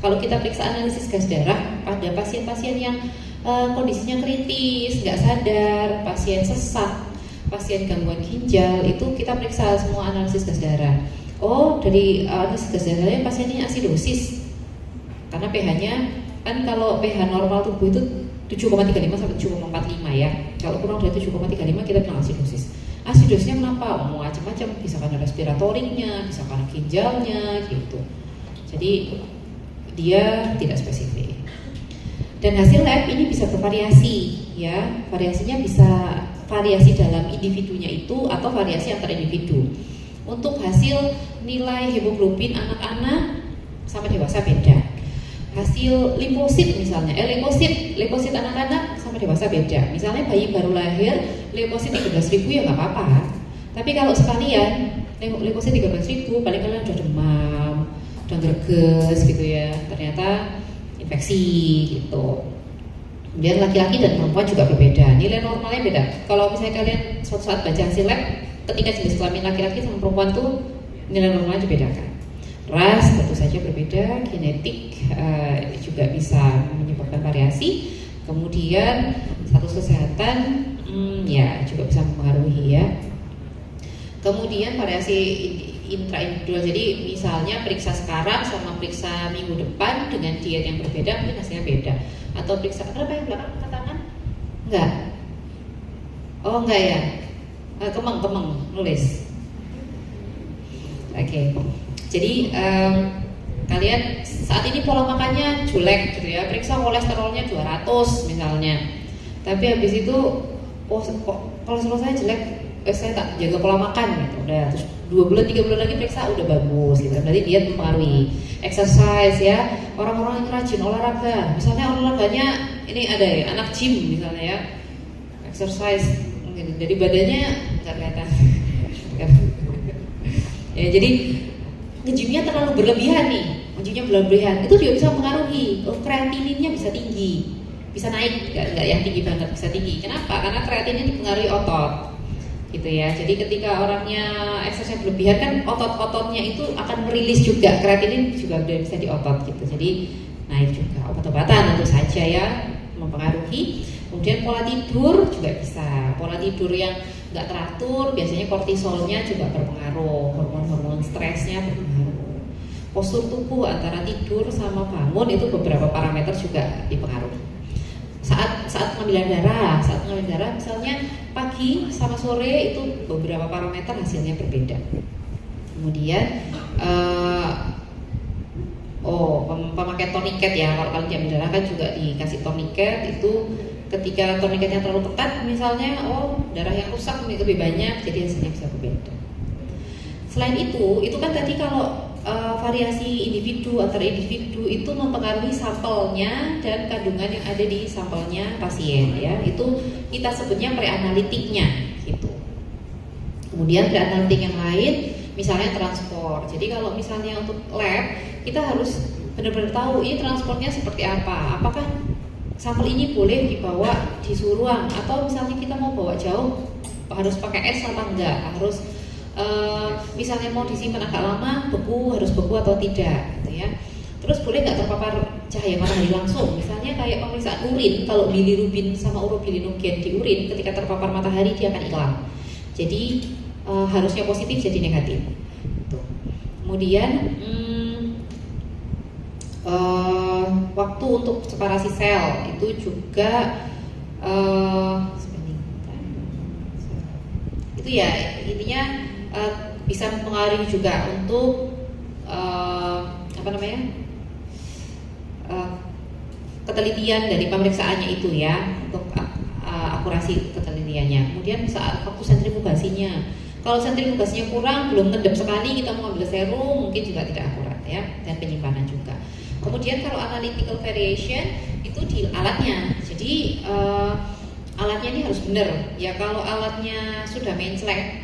Speaker 1: Kalau kita periksa analisis gas darah pada pasien-pasien yang kondisinya kritis, nggak sadar, pasien sesak, pasien gangguan ginjal, itu kita periksa semua analisis gas darah. Dari analisis gas darahnya pasiennya asidosis, karena pH-nya kan kalau pH normal tubuh itu 7,35 sampai 7,45 ya. Kalau kurang dari 7,35 kita bilang asidosis. Asidosisnya kenapa? Macam-macam, bisa karena respiratoriknya, bisa karena ginjalnya gitu. Jadi dia tidak spesifik. Dan hasil lab ini bisa bervariasi ya. Variasinya bisa variasi dalam individunya itu atau variasi antar individu. Untuk hasil nilai hemoglobin anak-anak sama dewasa beda. Hasil limfosit misalnya, limfosit anak-anak sama dewasa beda. Misalnya bayi baru lahir, limfosit 13.000 ya nggak apa-apa. Tapi kalau sekalian limfosit 13.000, paling kalian udah demam, udah greges gitu ya. Ternyata infeksi gitu. Kemudian laki-laki dan perempuan juga berbeda. Nilai normalnya beda. Kalau misalnya kalian suatu saat baca hasil lab, ketika jenis kelamin laki-laki sama perempuan tuh nilai normalnya dibedakan. Ras tentu saja berbeda, genetik juga bisa menyebabkan variasi. Kemudian status kesehatan ya juga bisa mempengaruhi ya. Kemudian variasi intraindividual. Jadi misalnya periksa sekarang sama periksa minggu depan dengan diet yang berbeda mungkin hasilnya beda. Atau periksa apa yang belakang tangan? Enggak. Enggak ya. Kemeng nulis. Oke. Jadi kalian saat ini pola makannya jelek gitu ya, periksa kolesterolnya 200 misalnya. Tapi habis itu kolesterol saya jelek, saya tak jaga pola makan gitu. Udah terus 2 bulan 3 bulan lagi periksa udah bagus gitu. Berarti diet mempengaruhi. Exercise ya, orang-orang yang rajin olahraga. Misalnya olahraganya ini ada ya, anak gym misalnya ya. Exercise gitu. Jadi badannya enggak kelihatan. Ya jadi nge-gymnya terlalu berlebihan nih, nge-gymnya berlebihan, itu juga bisa mempengaruhi. Kreatininnya bisa tinggi, bisa naik, nggak yang tinggi banget, bisa tinggi. Kenapa? Karena kreatinin dipengaruhi otot, gitu ya. Jadi ketika orangnya exercise berlebihan kan otot-ototnya itu akan merilis juga, kreatinin juga udah bisa di otot gitu. Jadi naik juga. Obat-obatan tentu saja ya mempengaruhi. Kemudian pola tidur juga bisa. Pola tidur yang nggak teratur, biasanya kortisolnya juga berpengaruh, hormon-hormon stresnya berpengaruh. Postur tubuh antara tidur sama bangun itu beberapa parameter juga dipengaruhi. Saat pengambilan darah misalnya pagi sama sore itu beberapa parameter hasilnya berbeda. Kemudian pemakai toniket ya, kalau diambil darah kan juga dikasih toniket. Itu ketika toniketnya terlalu ketat misalnya, darah yang rusak lebih banyak, jadi hasilnya bisa berbeda. Selain itu kan tadi kalau variasi individu antar individu itu mempengaruhi sampelnya dan kandungan yang ada di sampelnya pasien ya. Itu kita sebutnya preanalitiknya gitu. Kemudian preanalitik yang lain misalnya transport. Jadi kalau misalnya untuk lab kita harus benar-benar tahu ini transportnya seperti apa. Apakah sampel ini boleh dibawa di suhu ruang atau misalnya kita mau bawa jauh harus pakai es apa enggak, harus misalnya mau disimpan agak lama harus beku atau tidak gitu ya. Terus boleh nggak terpapar cahaya matahari langsung, misalnya kayak pemeriksaan urin, kalau bilirubin sama urobilinogen di urin ketika terpapar matahari dia akan hilang, jadi harusnya positif jadi negatif gitu. Kemudian waktu untuk separasi sel itu juga itu ya intinya bisa mempengaruhi juga untuk ketelitian dari pemeriksaannya itu ya, untuk akurasi ketelitiannya. Kemudian saat waktu sentrifugasinya, kalau sentrifugasinya kurang, belum ngedep sekali, kita mau ambil serum mungkin juga tidak akurat ya, dan penyimpanan juga. Kemudian kalau analytical variation itu di alatnya, jadi alatnya ini harus benar ya. Kalau alatnya sudah menclek,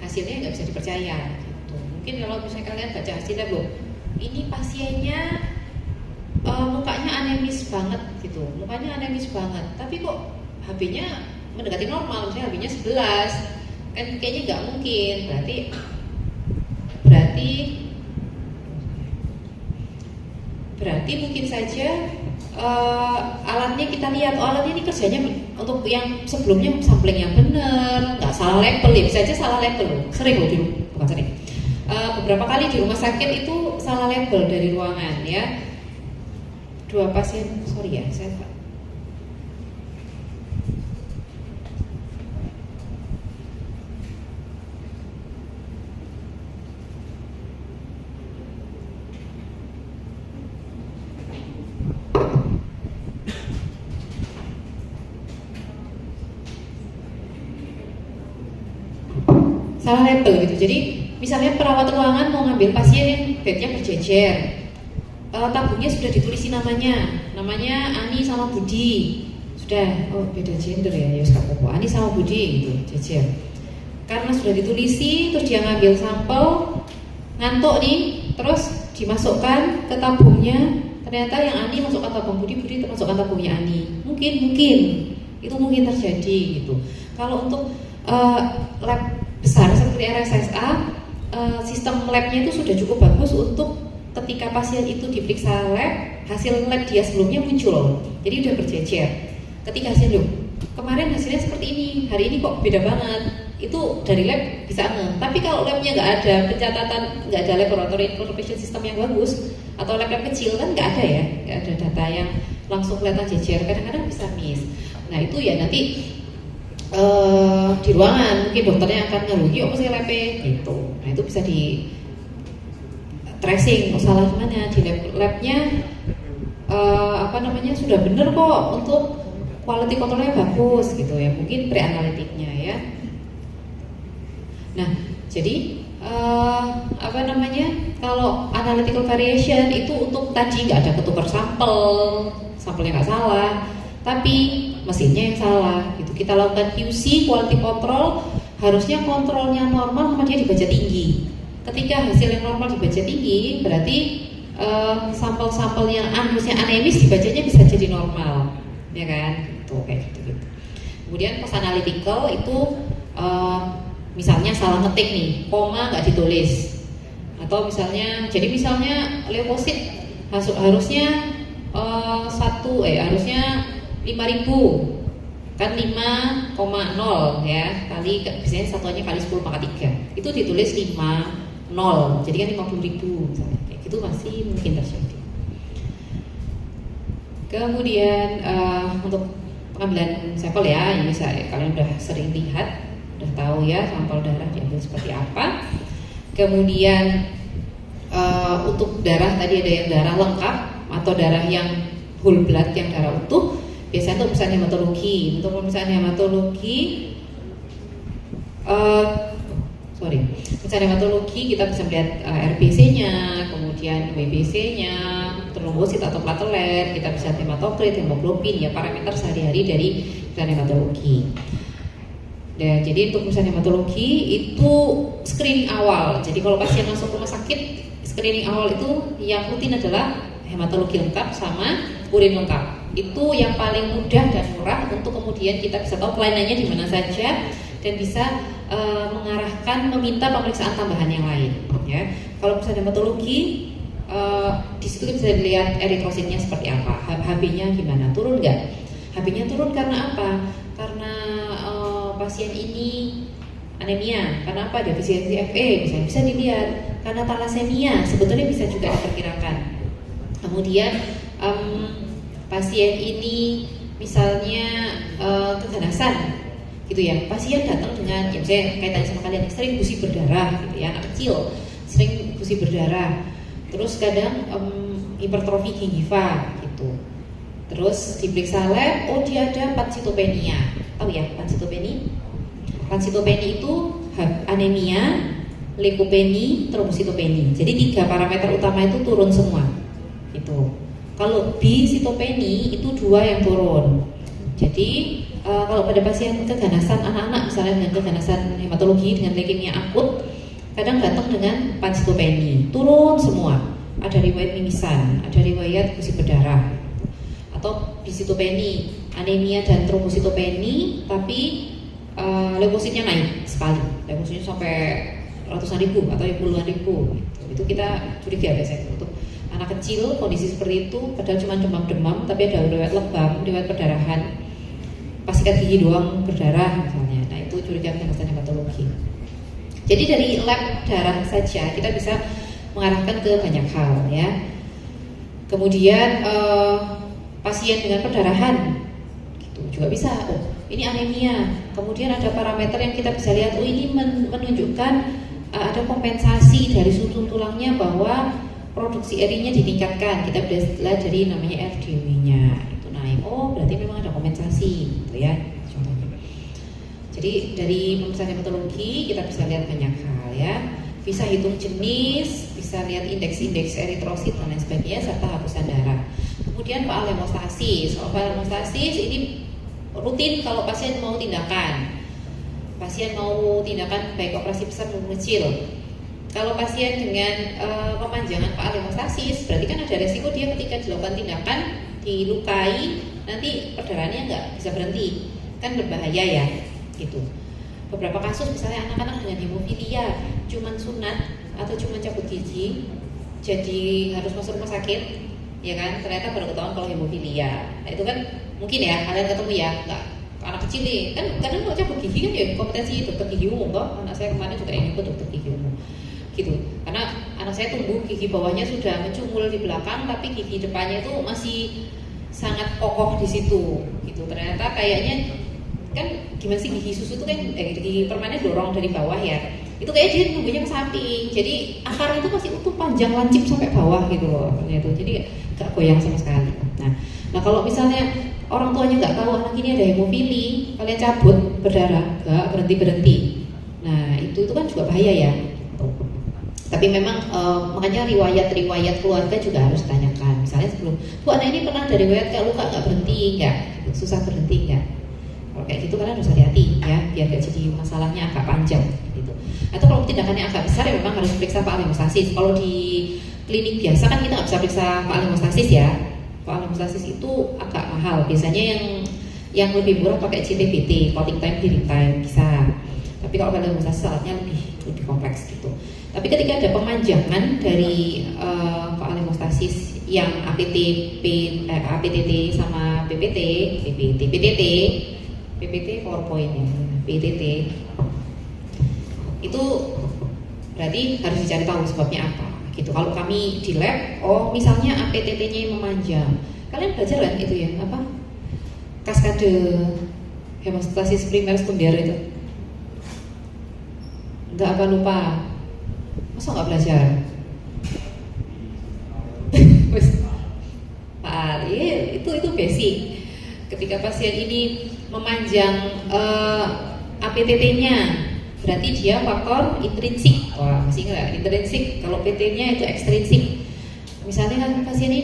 Speaker 1: hasilnya nggak bisa dipercaya gitu. Mungkin kalau misalnya kalian baca hasilnya, ini pasiennya mukanya anemis banget gitu, mukanya anemis banget, tapi kok HB-nya mendekati normal, misalnya HB-nya 11, kan kayaknya nggak mungkin. Berarti mungkin saja alatnya kita lihat, alatnya ini kerjanya untuk yang sebelumnya sampling yang benar, nggak salah label ya, bisa aja salah label. Sering bukan sering. Beberapa kali di rumah sakit itu salah label dari ruangan ya. 2 pasien, sorry ya, saya salah label gitu. Jadi misalnya perawat ruangan mau ngambil pasien yang bednya berjejer, tabungnya sudah ditulisin namanya Ani sama Budi, sudah, beda gender ya, apa-apa, Ani sama Budi gitu, jejer. Karena sudah ditulisi, terus dia ngambil sampel, ngantuk nih, terus dimasukkan ke tabungnya, ternyata yang Ani masukkan tabung Budi termasukkan tabungnya Ani. Mungkin itu mungkin terjadi gitu. Kalau untuk lab besar seperti RSSA, sistem labnya itu sudah cukup bagus untuk ketika pasien itu diperiksa lab, hasil lab dia sebelumnya muncul, jadi udah berjejer. Ketika hasil kemarin hasilnya seperti ini, hari ini kok beda banget, itu dari lab bisa ngeh. Tapi kalau labnya nggak ada pencatatan, nggak ada laboratory information system yang bagus, atau lab kecil kan nggak ada ya, nggak ada data yang langsung kelihatan jejer, kadang-kadang bisa miss. Nah itu ya nanti di ruangan mungkin dokternya akan ngerugi apa sih labnya gitu. Nah itu bisa di tracing masalah mana di labnya sudah benar kok, untuk quality controlnya bagus gitu ya, mungkin preanalitiknya ya. Nah jadi kalau analytical variation itu untuk tadi nggak ada ketukar sampelnya nggak salah, tapi mesinnya yang salah gitu. Kita lakukan QC, quality control, harusnya kontrolnya normal sama dia dibaca tinggi. ketika hasil yang normal dibaca tinggi, berarti sampel-sampel yang harusnya anemis dibacanya bisa jadi normal, ya kan? Gitu, kayak gitu. Kemudian post analytical itu misalnya salah ngetik nih, koma nggak ditulis, atau misalnya leukosit harusnya harusnya 5.000 kan 5,0 ya kali biasanya satuannya kali 10 pangkat 3 itu ditulis 5,0 jadi kan 50.000 misalnya kayak gitu masih mungkin terjadi. Kemudian untuk pengambilan sampel ya ini kalian udah sering lihat, udah tahu ya sampel darah diambil seperti apa. Kemudian untuk darah tadi ada yang darah lengkap atau darah yang whole blood yang darah utuh, biasanya untuk pemeriksaan hematologi. Untuk pemeriksaan hematologi pemeriksaan hematologi kita bisa melihat RBC-nya, kemudian WBC-nya, trombosit atau platelet, kita bisa hematokrit, hemoglobin, ya parameter sehari-hari dari pemeriksaan hematologi. Dan jadi untuk pemeriksaan hematologi itu screening awal. Jadi kalau pasien masuk rumah sakit, screening awal itu yang rutin adalah hematologi lengkap sama urin lengkap. Itu yang paling mudah dan murah untuk kemudian kita bisa tahu pelayanannya di mana saja dan bisa mengarahkan meminta pemeriksaan tambahan yang lain. Ya, kalau pemeriksaan hematologi di situ bisa dilihat eritrositnya seperti apa, HB-nya gimana, turun nggak? HB-nya turun karena apa? Karena pasien ini anemia, karena apa? Defisiensi Fe bisa dilihat, karena talasemia sebetulnya bisa juga diperkirakan. Kemudian pasien ini misalnya keganasan gitu ya, pasien datang dengan ya misalnya kaitannya sama kalian sering gusi berdarah gitu ya, anak kecil sering gusi berdarah, terus kadang hipertrofi gingiva gitu, terus diperiksa lab, oh dia ada pansitopenia, tahu ya pansitopenia? Pansitopenia itu anemia, leukopenia, trombositopenia. Jadi 3 parameter utama itu turun semua gitu. Kalau bisitopenia itu 2 yang turun. Jadi kalau pada pasien keganasan anak-anak misalnya dengan keganasan hematologi dengan leukemia akut, kadang datang dengan pansitopenia, turun semua. Ada riwayat mimisan, ada riwayat gusi berdarah, atau bisitopenia, anemia dan trombositopenia, tapi leukositnya naik sekali, leukositnya sampai ratusan ribu atau puluhan ribu. Itu kita curiga biasanya untuk anak kecil kondisi seperti itu, padahal cuma demam-demam, tapi ada riwayat lebam, riwayat perdarahan. Pas sikat gigi doang berdarah misalnya, nah itu curiga keganasan hematologi. Jadi dari lab darah saja kita bisa mengarahkan ke banyak hal ya. Kemudian pasien dengan perdarahan gitu juga bisa, oh ini anemia. Kemudian ada parameter yang kita bisa lihat, oh ini menunjukkan ada kompensasi dari susun tulangnya bahwa produksi irinya ditingkatkan. Kita bisa lihat dari namanya FDW-nya. Oh berarti memang ada kompensasi gitu ya contohnya. Jadi dari pemeriksaan hematologi kita bisa lihat banyak hal ya, bisa hitung jenis, bisa lihat indeks eritrosit dan lain sebagainya serta hapusan darah. Kemudian faal hemostasis. Faal hemostasis ini rutin kalau pasien mau tindakan baik operasi besar maupun kecil. Kalau pasien dengan pemanjangan faal hemostasis berarti kan ada resiko dia ketika dilakukan tindakan dilukai, nanti perdarahannya nggak bisa berhenti, kan berbahaya ya, gitu. Beberapa kasus misalnya anak-anak dengan hemofilia, cuman sunat atau cuman cabut gigi, jadi harus masuk rumah sakit, ya kan? Ternyata baru ketahuan kalau hemofilia. Nah itu kan mungkin ya kalian ketemu ya, nggak anak kecil nih, kan kadang kalau cabut gigi kan ya kompetensi dokter gigi umum toh. Anak saya kemarin juga ini dokter gigi umum, gitu. Karena anak saya tumbuh gigi bawahnya sudah mencungul di belakang, tapi gigi depannya itu masih sangat kokoh di situ, gitu. Ternyata kayaknya kan gimana sih gigi susu itu kan gigi permanen dorong dari bawah ya. Itu kayak dia tumbuhnya ke samping, jadi akar itu masih utuh panjang lancip sampai bawah gitu loh. Itu jadi gak goyang sama sekali. Nah kalau misalnya orang tuanya nggak tahu anak ini ada hemofili, kalian cabut berdarah, gak berhenti. Nah itu kan juga bahaya ya. Tapi memang makanya riwayat keluarga juga harus tanyakan. Misalnya sebelum, bu anak ini pernah ada riwayat kayak luka nggak berhenti nggak, susah berhenti nggak, Kalau kayak gitu kalian harus hati-hati ya, biar gak jadi masalahnya agak panjang gitu. Atau kalau tindakannya agak besar ya memang harus periksa Pak hemostasis. Kalau di klinik biasa kan kita nggak bisa periksa Pak hemostasis ya. Pak hemostasis itu agak mahal. Biasanya yang lebih murah pakai CTBT, clotting time, healing time bisa. Tapi kalau Pak hemostasis alatnya lebih kompleks gitu. Tapi ketika ada pemanjangan dari Pak hemostasis yang APTT sama PPT PowerPoint ya, PTT itu berarti harus dicari tahu sebabnya apa gitu. Kalau kami di lab, misalnya APTT-nya memanjang, kalian belajar kan itu ya, apa kaskade hemostasis primer sekunder itu? Enggak, apa lupa? Masa nggak belajar? itu basic. Ketika pasien ini memanjang APTT-nya, berarti dia faktor intrinsik. Wah, masih nggak intrinsik? Kalau PT-nya itu ekstrinsik. Misalnya kan pasien ini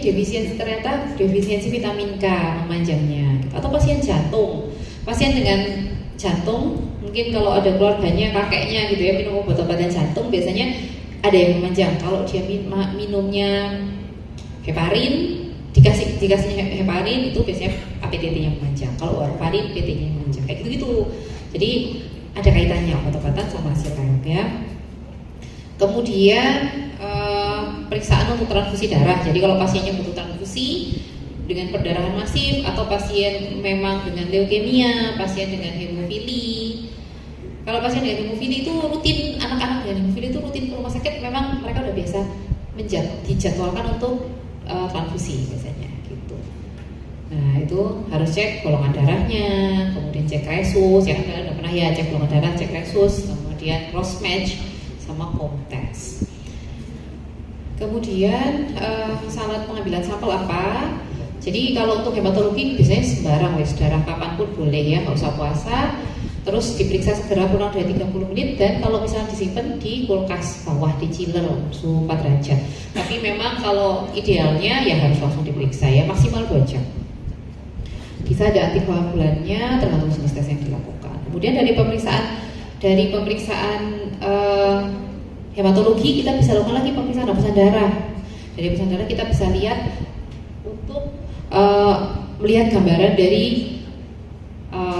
Speaker 1: ternyata defisiensi vitamin K memanjangnya, atau pasien jantung. Pasien dengan jantung, mungkin kalau ada keluarganya, kakeknya gitu ya, minum obat-obatan jantung, biasanya ada yang memanjang. Kalau dia minumnya heparin, dikasihnya heparin, itu biasanya APTT-nya memanjang. Kalau warfarin, PT-nya memanjang. Kayak gitu-gitu. Jadi ada kaitannya obat-obatan sama hasil lab ya. Kemudian periksaan untuk transfusi darah. Jadi kalau pasiennya butuh transfusi dengan perdarahan masif, atau pasien memang dengan leukemia, pasien dengan hemofili. Kalau pasien dengan hemofili itu rutin, anak-anak dengan hemofili itu rutin ke rumah sakit, memang mereka udah biasa dijadwalkan untuk transfusi biasanya gitu. Nah itu harus cek golongan darahnya, kemudian cek resus, ya kan kalian udah pernah ya cek golongan darah, cek resus, kemudian cross match sama home test. Kemudian syarat pengambilan sampel apa? Jadi kalau untuk hematologi biasanya sembarang wes, darah kapanpun boleh ya, nggak usah puasa. Terus diperiksa segera kurang dari 30 menit, dan kalau misalnya disimpan di kulkas bawah di chiller suhu 4 derajat. Tapi memang kalau idealnya ya harus langsung diperiksa ya, maksimal 2 jam. Bisa ada antikoagulannya tergantung jenis tes yang dilakukan. Kemudian dari pemeriksaan hematologi kita bisa lakukan lagi pemeriksaan hapusan darah. Dari hapusan darah kita bisa lihat untuk melihat gambaran dari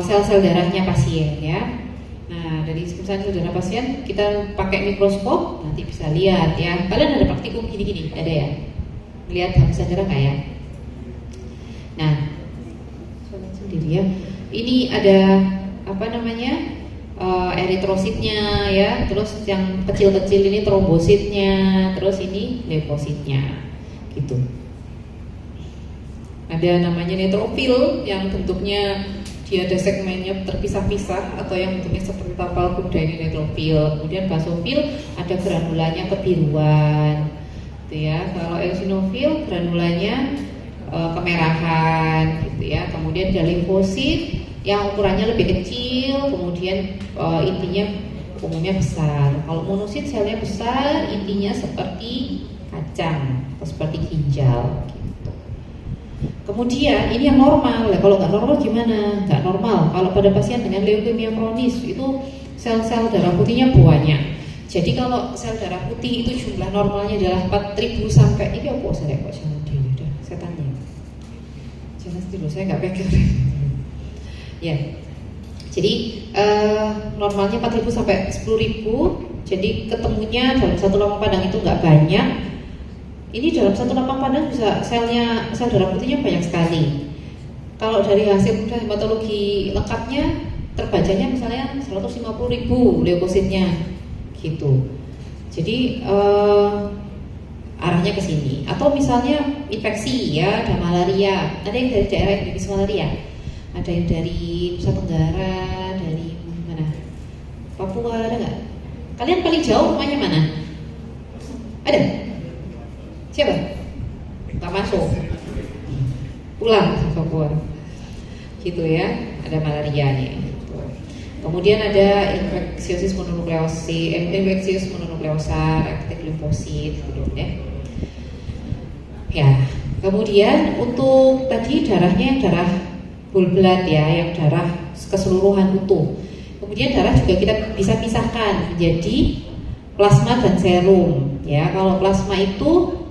Speaker 1: sel-sel darahnya pasien ya. Nah dari sel darah pasien kita pakai mikroskop, nanti bisa lihat ya. Kalian ada praktikum gini-gini, ada ya? Lihat hapusan darah nggak ya? Nah sendiri ya. Ini ada apa namanya? Eritrositnya ya, terus yang kecil-kecil ini trombositnya, terus ini leukositnya gitu. Ada namanya neutrofil yang bentuknya dia ada segmennya terpisah-pisah, atau yang bentuknya seperti tapal kuda, ini neutrofil. Kemudian basofil ada granulanya kebiruan gitu ya. Kalau eosinofil granulanya kemerahan gitu ya. Kemudian ada limfosit yang ukurannya lebih kecil, kemudian intinya umumnya besar. Kalau monosit selnya besar, intinya seperti kacang atau seperti ginjal gitu. Kemudian ini yang normal. Kalau nggak normal gimana? Nggak normal kalau pada pasien dengan leukemia kronis itu sel-sel darah putihnya banyak. Jadi kalau sel darah putih itu jumlah normalnya adalah 4.000 sampai ini apa saya kok jangan dulu dah setannya. Jangan dulu saya nggak pegang. Ya, jadi normalnya 4.000 sampai 10.000. Jadi ketemunya dalam satu lapang pandang itu nggak banyak. Ini dalam satu lapang pandang bisa sel darah putihnya banyak sekali. Kalau dari hasil hematologi lengkapnya terbacanya misalnya 150.000 leukositnya, gitu. Jadi arahnya ke sini. Atau misalnya infeksi ya, ada malaria. Ada yang dari daerah endemik malaria. Ada yang dari Nusa Tenggara, dari mana? Papua, ada nggak? Kalian paling jauh rumahnya mana? Ada? Siapa? Nggak masuk. Pulang ke Papua. Gitu ya, ada malaria nih. Kemudian ada infeksiosis mononukleosa, reaktif limfosit, gitu ya. Ya, kemudian untuk tadi darahnya yang darah whole blood ya, yang darah keseluruhan utuh. Kemudian darah juga kita bisa pisahkan menjadi plasma dan serum ya. Kalau plasma itu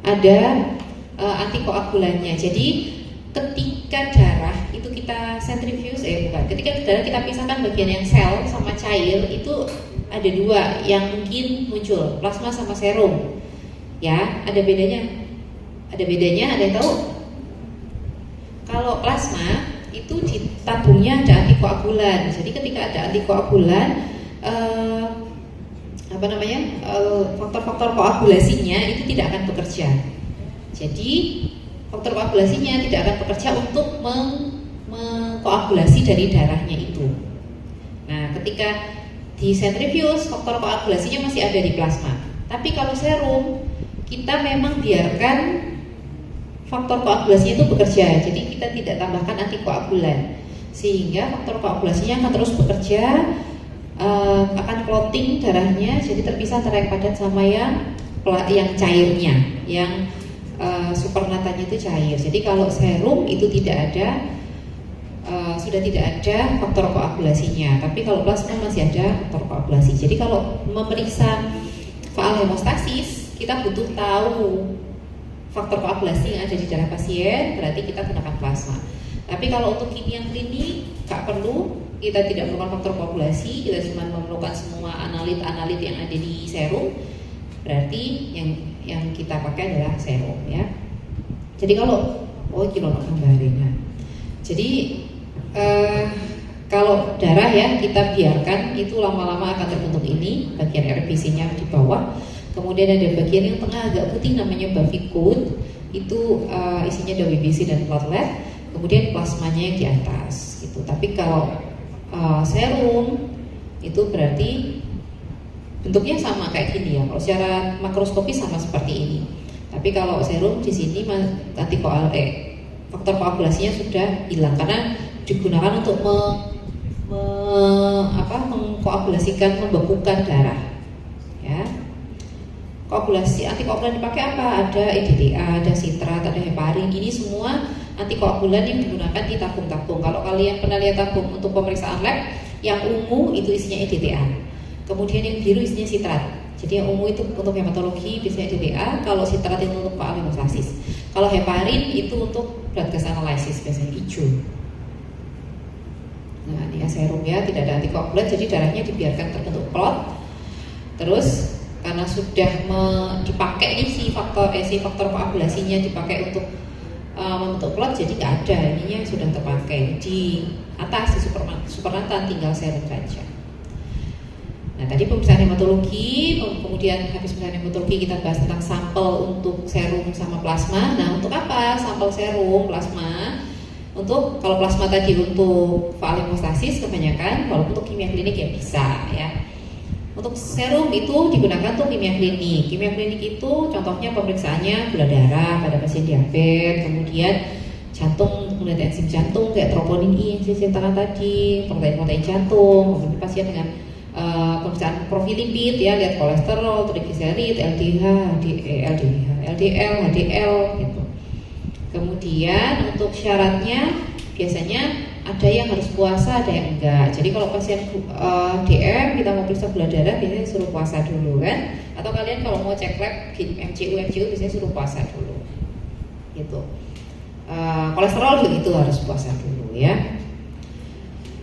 Speaker 1: ada antikoagulannya. Jadi ketika darah itu kita sentrifuge, ketika darah kita pisahkan bagian yang sel sama cair, itu ada dua yang mungkin muncul, plasma sama serum. Ya, ada bedanya. Ada bedanya, ada yang tahu? Kalau plasma itu di tabungnya ada antikoagulan. Jadi ketika ada antikoagulan, faktor-faktor koagulasinya itu tidak akan bekerja. Jadi faktor koagulasinya tidak akan bekerja untuk mengkoagulasi dari darahnya itu. Nah, ketika di sentrifuge, faktor koagulasinya masih ada di plasma. Tapi kalau serum, kita memang biarkan faktor koagulasinya itu bekerja. Jadi kita tidak tambahkan antikoagulan, sehingga faktor koagulasinya akan terus bekerja, akan clotting darahnya, jadi terpisah antara yang padat sama yang cairnya, yang supernatanya itu cair. Jadi kalau serum itu tidak ada, sudah tidak ada faktor koagulasinya. Tapi kalau plasma masih ada faktor koagulasi. Jadi kalau memeriksa faal hemostasis, kita butuh tahu faktor koagulasi yang ada di darah pasien, berarti kita gunakan plasma. Tapi kalau untuk kimia klinik nggak perlu, kita tidak memerlukan faktor koagulasi, kita cuma memerlukan semua analit yang ada di serum, berarti yang kita pakai adalah serum ya. Jadi kalau jadi kalau darah ya kita biarkan itu lama-lama akan terbentuk ini bagian RBC-nya di bawah. Kemudian ada bagian yang tengah agak putih namanya bavicule, itu isinya ada WBC dan platelet. Kemudian plasmanya yang di atas gitu. Tapi kalau serum itu berarti bentuknya sama kayak gini ya. Kalau secara makroskopi sama seperti ini. Tapi kalau serum di sini faktor koagulasinya sudah hilang karena digunakan untuk mengkoagulasikan, membekukan darah. Ya. Koagulasi antikoagulan dipakai apa? Ada EDTA, ada sitrat, ada heparin. Ini semua antikoagulan yang digunakan di tabung-tabung. Kalau kalian pernah lihat tabung untuk pemeriksaan lab, yang ungu itu isinya EDTA. Kemudian yang biru isinya sitrat. Jadi yang ungu itu untuk hematologi biasanya EDTA, kalau sitrat itu untuk faal hemostasis. Kalau heparin itu untuk blood gas analysis biasanya hijau. Nah, ini serum ya, tidak ada antikoagulan, jadi darahnya dibiarkan terbentuk clot. Terus karena sudah dipakai nih si faktor koagulasinya dipakai untuk membentuk clot, jadi nggak ada, ininya sudah terpakai di atas di supernatan, tinggal serum saja. Nah tadi pemeriksaan hematologi, kemudian habis pemeriksaan hematologi kita bahas tentang sampel untuk serum sama plasma. Nah untuk apa sampel serum, plasma? Untuk kalau plasma tadi untuk faal hemostasis kebanyakan, walaupun untuk kimia klinik ya bisa ya. Untuk serum itu digunakan untuk kimia klinik. Kimia klinik itu contohnya pemeriksaannya gula darah pada pasien diabetes, kemudian jantung, kemudian enzim jantung kayak troponin I yang saya ceritakan tadi, protein jantung, kemudian pasien dengan pemeriksaan profil lipid ya, lihat kolesterol, trigliserid, LDH, LDL, HDL gitu. Kemudian untuk syaratnya biasanya ada yang harus puasa, ada yang enggak. Jadi kalau pasien DM kita mau periksa gula darah biasanya suruh puasa dulu kan. Atau kalian kalau mau cek lab MCU biasanya suruh puasa dulu. Gitu. Kolesterol juga itu harus puasa dulu ya.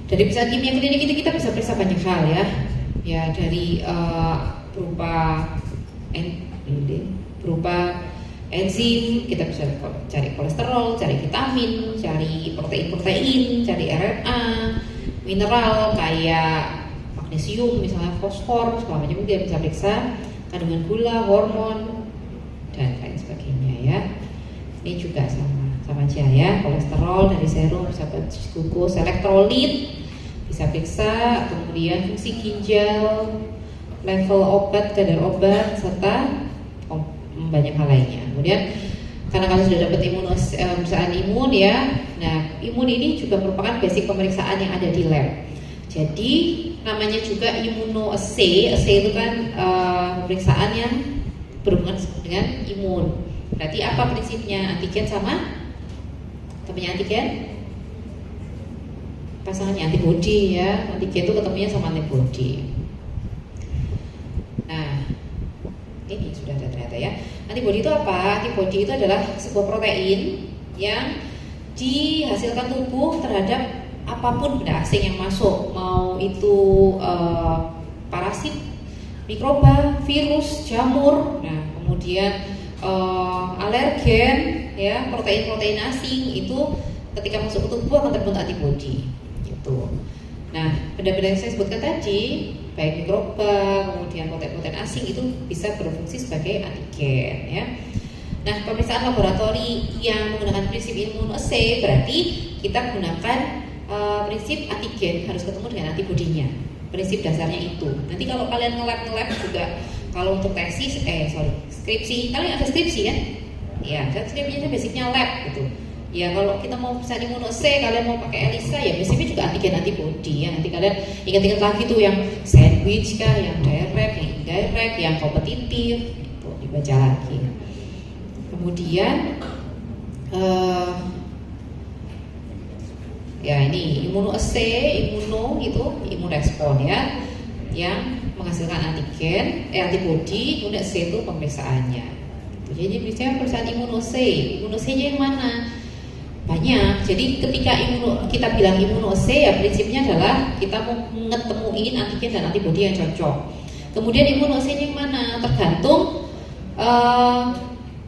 Speaker 1: Dari pemeriksaan kimia klinik itu kita bisa periksa banyak hal ya. Ya dari berupa enzim, kita bisa cari kolesterol, cari vitamin, cari protein, cari RNA, mineral kayak magnesium, misalnya fosfor, segala macam dia bisa periksa kandungan gula, hormon, dan lain sebagainya ya. Ini juga sama aja ya, kolesterol dari serum bisa glucose, elektrolit bisa periksa, kemudian fungsi ginjal, level obat, kadar obat, serta banyak hal lainnya. Kemudian karena kalian sudah dapat pemeriksaan imun ya, nah imun ini juga merupakan basic pemeriksaan yang ada di lab. Jadi namanya juga immunoassay, assay itu kan pemeriksaan yang berhubungan dengan imun. Berarti apa prinsipnya? Antigen sama temannya antigen pasangannya antibody ya, antigen itu ketemunya sama antibody. Nah, ini sudah ada ternyata ya. Antibody itu apa? Antibody itu adalah sebuah protein yang dihasilkan tubuh terhadap apapun benda asing yang masuk, mau itu parasit, mikroba, virus, jamur, nah kemudian alergen, ya protein-protein asing itu ketika masuk ke tubuh akan terbentuk antibody, gitu. Nah, benda-benda yang saya sebutkan tadi, baik mikroba, kemudian protein-protein asing itu bisa berfungsi sebagai antigen, ya. Nah, pemeriksaan laboratori yang menggunakan prinsip immunoassay berarti kita gunakan prinsip antigen harus ketemu dengan antibodinya. Prinsip dasarnya itu. Nanti kalau kalian nge-lab juga, kalau untuk tesis, skripsi, kalian ada skripsi kan? Ya, kan skripsinya basicnya lab gitu. Ya kalau kita mau bisa immunoassay, kalian mau pakai ELISA ya basicnya juga antigen antibody ya. Nanti kalian ingat-ingat lagi tuh yang sandwich kah, yang direct, yang indirect, yang kompetitif, itu dibaca lagi. Kemudian ya ini immunoassay, imun respon ya, yang menghasilkan antigen, antibody, kemudian C itu pemeriksaannya. Jadi biasanya pemeriksaan immunoassay-nya yang mana? Banyak. Jadi ketika kita bilang immunoassay ya prinsipnya adalah kita mau ngetemuin antigen dan antibody yang cocok. Kemudian immunoassay-nya yang mana? Tergantung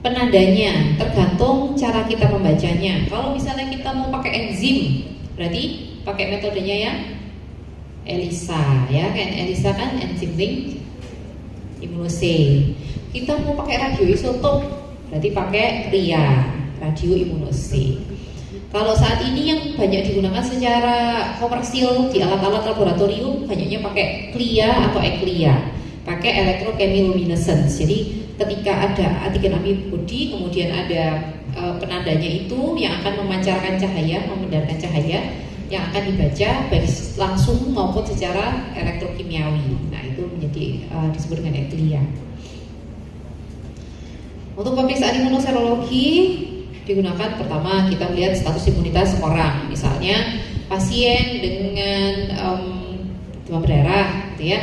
Speaker 1: penandanya, tergantung cara kita membacanya. Kalau misalnya kita mau pakai enzim, berarti pakai metodenya yang ELISA ya kan? ELISA kan enzim link immunoassay. Kita mau pakai radioisotop, berarti pakai RIA, radioimmunoassay. Kalau saat ini yang banyak digunakan secara komersil di alat-alat laboratorium, banyaknya pakai CLIA atau ECLIA, pakai electrochemiluminescence. Jadi ketika ada antigen antibody, kemudian ada penandanya itu yang akan memancarkan cahaya, memandarkan cahaya, yang akan dibaca baik langsung maupun secara elektrokimiawi. Nah itu menjadi disebut dengan ECLIA. Untuk pemeriksaan imunoserologi digunakan pertama kita melihat status imunitas orang, misalnya pasien dengan demam berdarah, gitu ya.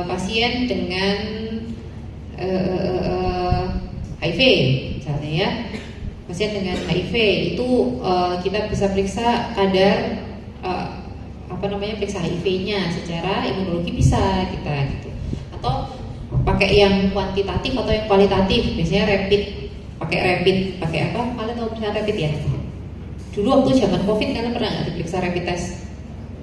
Speaker 1: Pasien dengan HIV, misalnya ya. Pasien dengan HIV itu kita bisa periksa kadar periksa HIV-nya secara imunologi bisa kita gitu. Atau pakai yang kuantitatif atau yang kualitatif, biasanya pakai apa? Kalian tahu periksa rapid ya? Dulu waktu zaman COVID kalian pernah nggak diperiksa rapid test?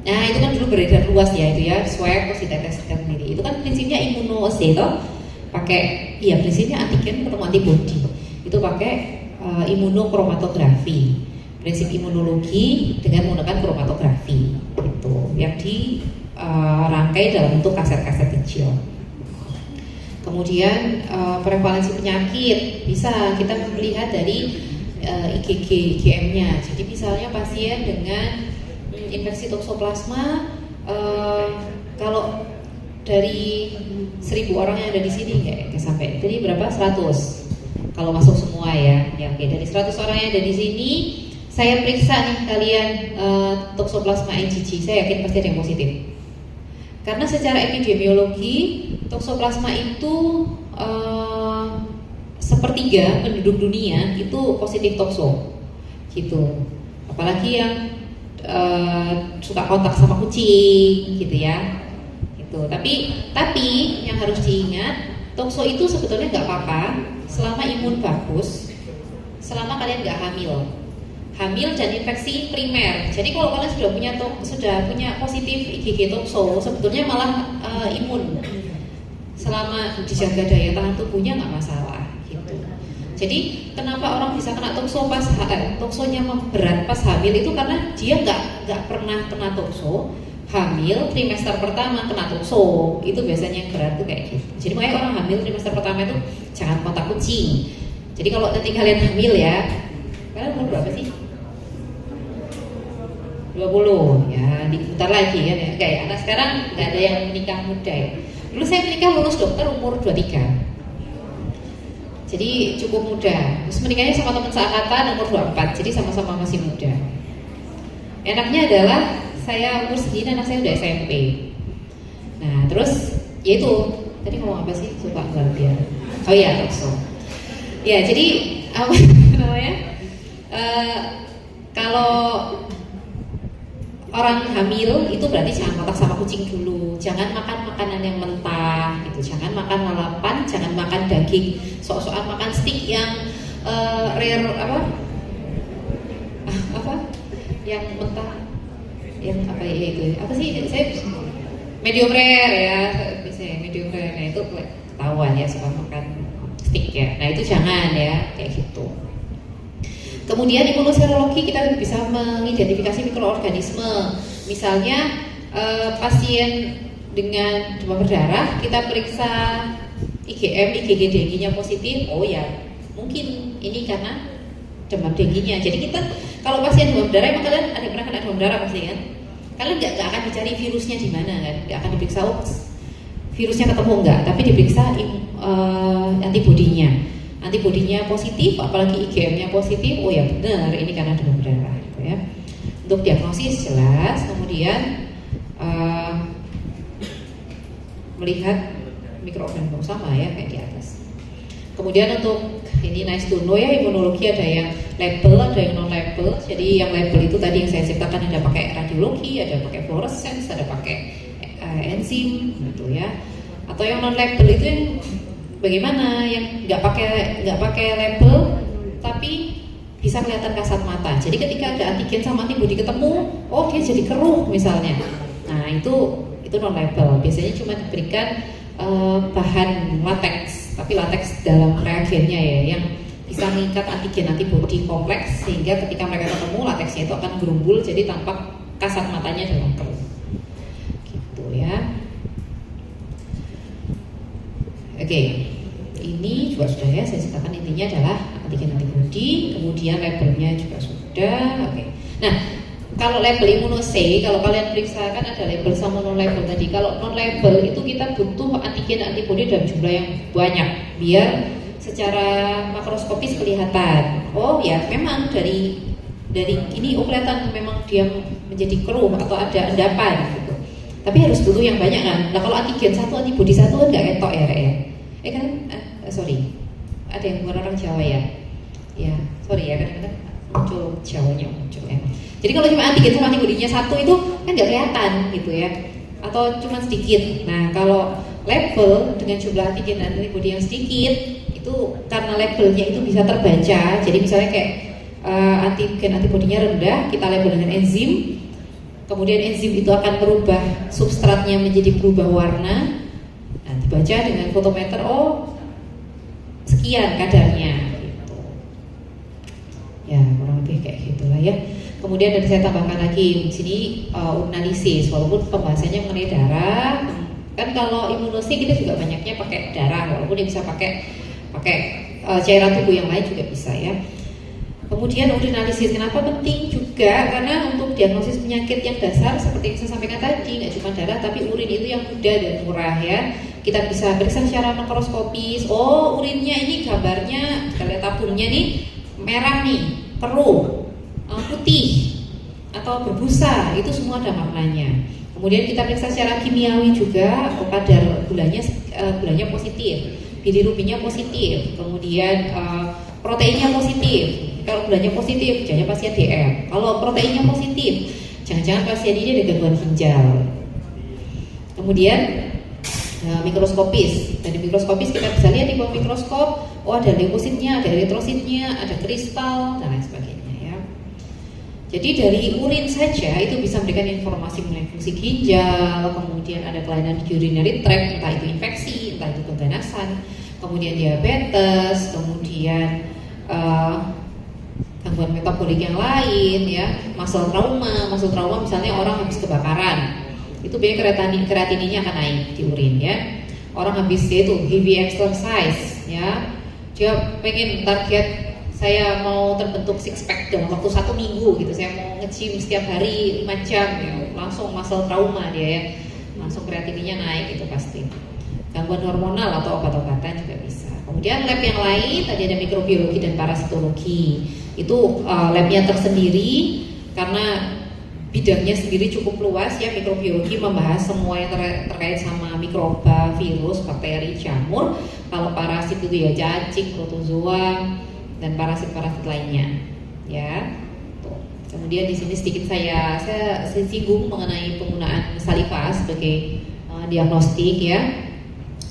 Speaker 1: Nah itu kan dulu beredar luas ya itu ya, swab terus dites sendiri. Itu kan prinsipnya immunoassay toh, prinsipnya antigen ketemu antibody. Itu pakai imunochromatografi, prinsip imunologi dengan menggunakan kromatografi, gitu, yang dirangkai dalam bentuk kaset-kaset kecil. Kemudian prevalensi penyakit bisa kita melihat dari IgM-nya. Jadi misalnya pasien dengan infeksi toksoplasma, kalau dari 1.000 orang yang ada di sini nggak sampai, jadi berapa? 100 kalau masuk semua ya. Oke, dari 100 orang yang ada di sini, saya periksa nih kalian toksoplasma IgG, saya yakin pasti ada yang positif. Karena secara epidemiologi toksoplasma itu sepertiga penduduk dunia itu positif tokso, gitu. Apalagi yang suka kontak sama kucing, gitu ya. Gitu. Tapi yang harus diingat, tokso itu sebetulnya nggak apa-apa selama imun bagus, selama kalian nggak hamil dan infeksi primer. Jadi kalau kalian sudah punya positif IgG tokso, sebetulnya malah imun. Selama dijaga daya tahan tubuhnya nggak masalah, gitu. Jadi kenapa orang bisa kena tokso pas toksonya berat pas hamil itu karena dia nggak pernah kena tokso, hamil trimester pertama kena tokso, itu biasanya yang berat tuh kayak gitu. Jadi makanya orang hamil trimester pertama itu jangan kontak kucing. Jadi kalau nanti kalian hamil ya, kalian umur berapa sih? 20 ya, diputar lagi kan ya. Kayak anak sekarang nggak ada yang menikah muda ya. Dulu saya menikah lulus dokter umur 23. Jadi cukup muda. Terus menikahnya sama teman seangkatan umur 24. Jadi sama-sama masih muda. Enaknya adalah saya umur segini anak saya udah SMP. Nah terus ya itu tadi ngomong apa sih? Coba nggak biar. Oh iya talkshow. Ya jadi apa namanya? Kalau orang hamil itu berarti jangan kontak sama kucing dulu, jangan makan makanan yang mentah, gitu. Jangan makan lalapan, jangan makan daging, sok-sokan makan steak yang rare apa yang mentah, yang apa ya itu? Apa sih? Saya medium rare ya, biasanya medium rare. Nah itu ketahuan ya suka makan steak ya. Nah itu jangan ya kayak gitu. Kemudian imunoserologi kita bisa mengidentifikasi mikroorganisme. Misalnya pasien dengan demam berdarah kita periksa IgM, IgG dengue-nya positif. Oh ya, mungkin ini karena demam dengue-nya. Jadi kita kalau pasien demam berdarah, emang kalian ada pernah kena demam berdarah pasti kan? Kalian nggak akan dicari virusnya di mana kan? Nggak akan diperiksa virusnya ketemu nggak, tapi diperiksa antibodinya. Antibodinya positif, apalagi IgM-nya positif, oh ya benar ini karena demam berdarah gitu ya. Untuk diagnosis jelas, kemudian melihat mikroorganisme sama ya kayak di atas. Kemudian untuk ini nice to know ya, imunologi ada yang label, ada yang non label. Jadi yang label itu tadi yang saya ceritakan ada pakai radiologi, ada pakai fluorescence, ada pakai enzim gitu ya. Atau yang non label itu yang bagaimana yang nggak pakai label tapi bisa kelihatan kasat mata. Jadi ketika ada antigen sama antibodi ketemu, oh dia jadi keruh misalnya. Nah itu non label. Biasanya cuma diberikan bahan lateks, tapi lateks dalam reagennya ya yang bisa mengikat antigen antibodi kompleks sehingga ketika mereka ketemu lateksnya itu akan gerumbul jadi tampak kasat matanya dalam keruh. Gitu ya. Oke, ini juga sudah ya, saya ceritakan intinya adalah antigen antibodi, kemudian labelnya juga sudah. Oke. Nah, kalau label immunoassay, kalau kalian periksa kan ada label sama non label tadi. Kalau non label itu kita butuh antigen antibodi dalam jumlah yang banyak biar secara makroskopis kelihatan. Oh ya, memang dari ini kelihatan memang dia menjadi keruh atau ada endapan gitu. Tapi harus butuh yang banyak kan. Nah kalau antigen satu, antibodi satu kan nggak ketok ya Rek ya. Sorry, ada yang bukan orang Jawa ya. Ya, sorry ya kadang-kadang muncul Jawanya muncul ya. Jadi kalau cuma antigen sama antibodinya satu itu kan nggak kelihatan gitu ya. Atau cuma sedikit. Nah kalau label dengan jumlah antigen dan antibodi yang sedikit itu karena labelnya itu bisa terbaca. Jadi misalnya kayak antigen antibodinya rendah, kita label dengan enzim. Kemudian enzim itu akan merubah substratnya menjadi berubah warna. Nah, dibaca dengan fotometer, oh sekian kadarnya gitu. Ya, kurang lebih kayak gitulah ya. Kemudian dari saya tambahkan lagi di sini urinalisis, walaupun pembahasannya mengenai darah. Kan kalau imunosi kita juga banyaknya pakai darah, walaupun dia bisa pakai cairan tubuh yang lain juga bisa ya. Kemudian urinalisis, kenapa penting juga? Karena untuk diagnosis penyakit yang dasar seperti yang saya sampaikan tadi, nggak cuma darah tapi urin itu yang mudah dan murah ya. Kita bisa periksa secara makroskopis. Oh urinnya ini gambarnya, kita lihat tabungnya nih merah nih, keruh, putih atau berbusa, itu semua ada maknanya. Kemudian kita periksa secara kimiawi juga, kadar gulanya positif, bilirubinnya positif, kemudian proteinnya positif. Kalau gulanya positif, jangan pasien DM. Kalau proteinnya positif, jangan-jangan pasien ini ada gangguan ginjal. Kemudian mikroskopis. Dari mikroskopis kita bisa lihat di bawah mikroskop, oh ada leukositnya, ada eritrositnya, ada kristal dan lain sebagainya ya. Jadi dari urin saja itu bisa memberikan informasi mengenai fungsi ginjal, kemudian ada kelainan di urinary tract, entah itu infeksi, entah itu keganasan, kemudian diabetes, kemudian gangguan metabolik yang lain ya, muscle trauma misalnya orang habis kebakaran itu biasanya kreatininnya akan naik di urin ya. Orang habis itu heavy exercise ya, dia pengen target saya mau terbentuk six pack dalam waktu 1 minggu gitu, saya mau nge-gym setiap hari 5 jam ya, langsung muscle trauma dia ya, langsung kreatininnya naik itu pasti. Gangguan hormonal atau obat-obatan juga bisa. Kemudian lab yang lain tadi ada mikrobiologi dan parasitologi. Itu labnya tersendiri karena bidangnya sendiri cukup luas ya, mikrobiologi membahas semua yang terkait sama mikroba, virus, bakteri, jamur. Kalau parasit itu ya cacing, protozoa, dan parasit-parasit lainnya ya. Tuh. Kemudian di sini sedikit saya singgung mengenai penggunaan saliva sebagai diagnostik ya.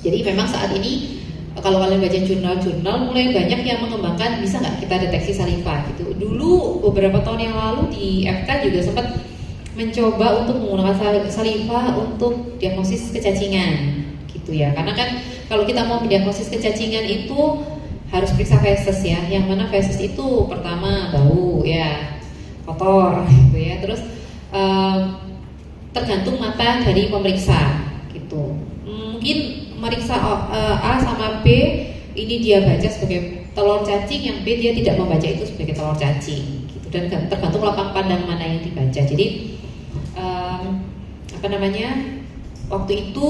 Speaker 1: Jadi memang saat ini kalau kalian baca jurnal-jurnal mulai banyak yang mengembangkan bisa nggak kita deteksi saliva gitu. Dulu beberapa tahun yang lalu di FK juga sempat mencoba untuk menggunakan saliva untuk diagnosis kecacingan gitu ya. Karena kan kalau kita mau mendiagnosis kecacingan itu harus periksa feses ya. Yang mana feses itu pertama bau ya, kotor gitu ya. Terus tergantung mata dari pemeriksa gitu. Mungkin meriksa A sama B ini dia baca sebagai telur cacing, yang B dia tidak membaca itu sebagai telur cacing gitu. Dan tergantung lapang pandang mana yang dibaca. Jadi waktu itu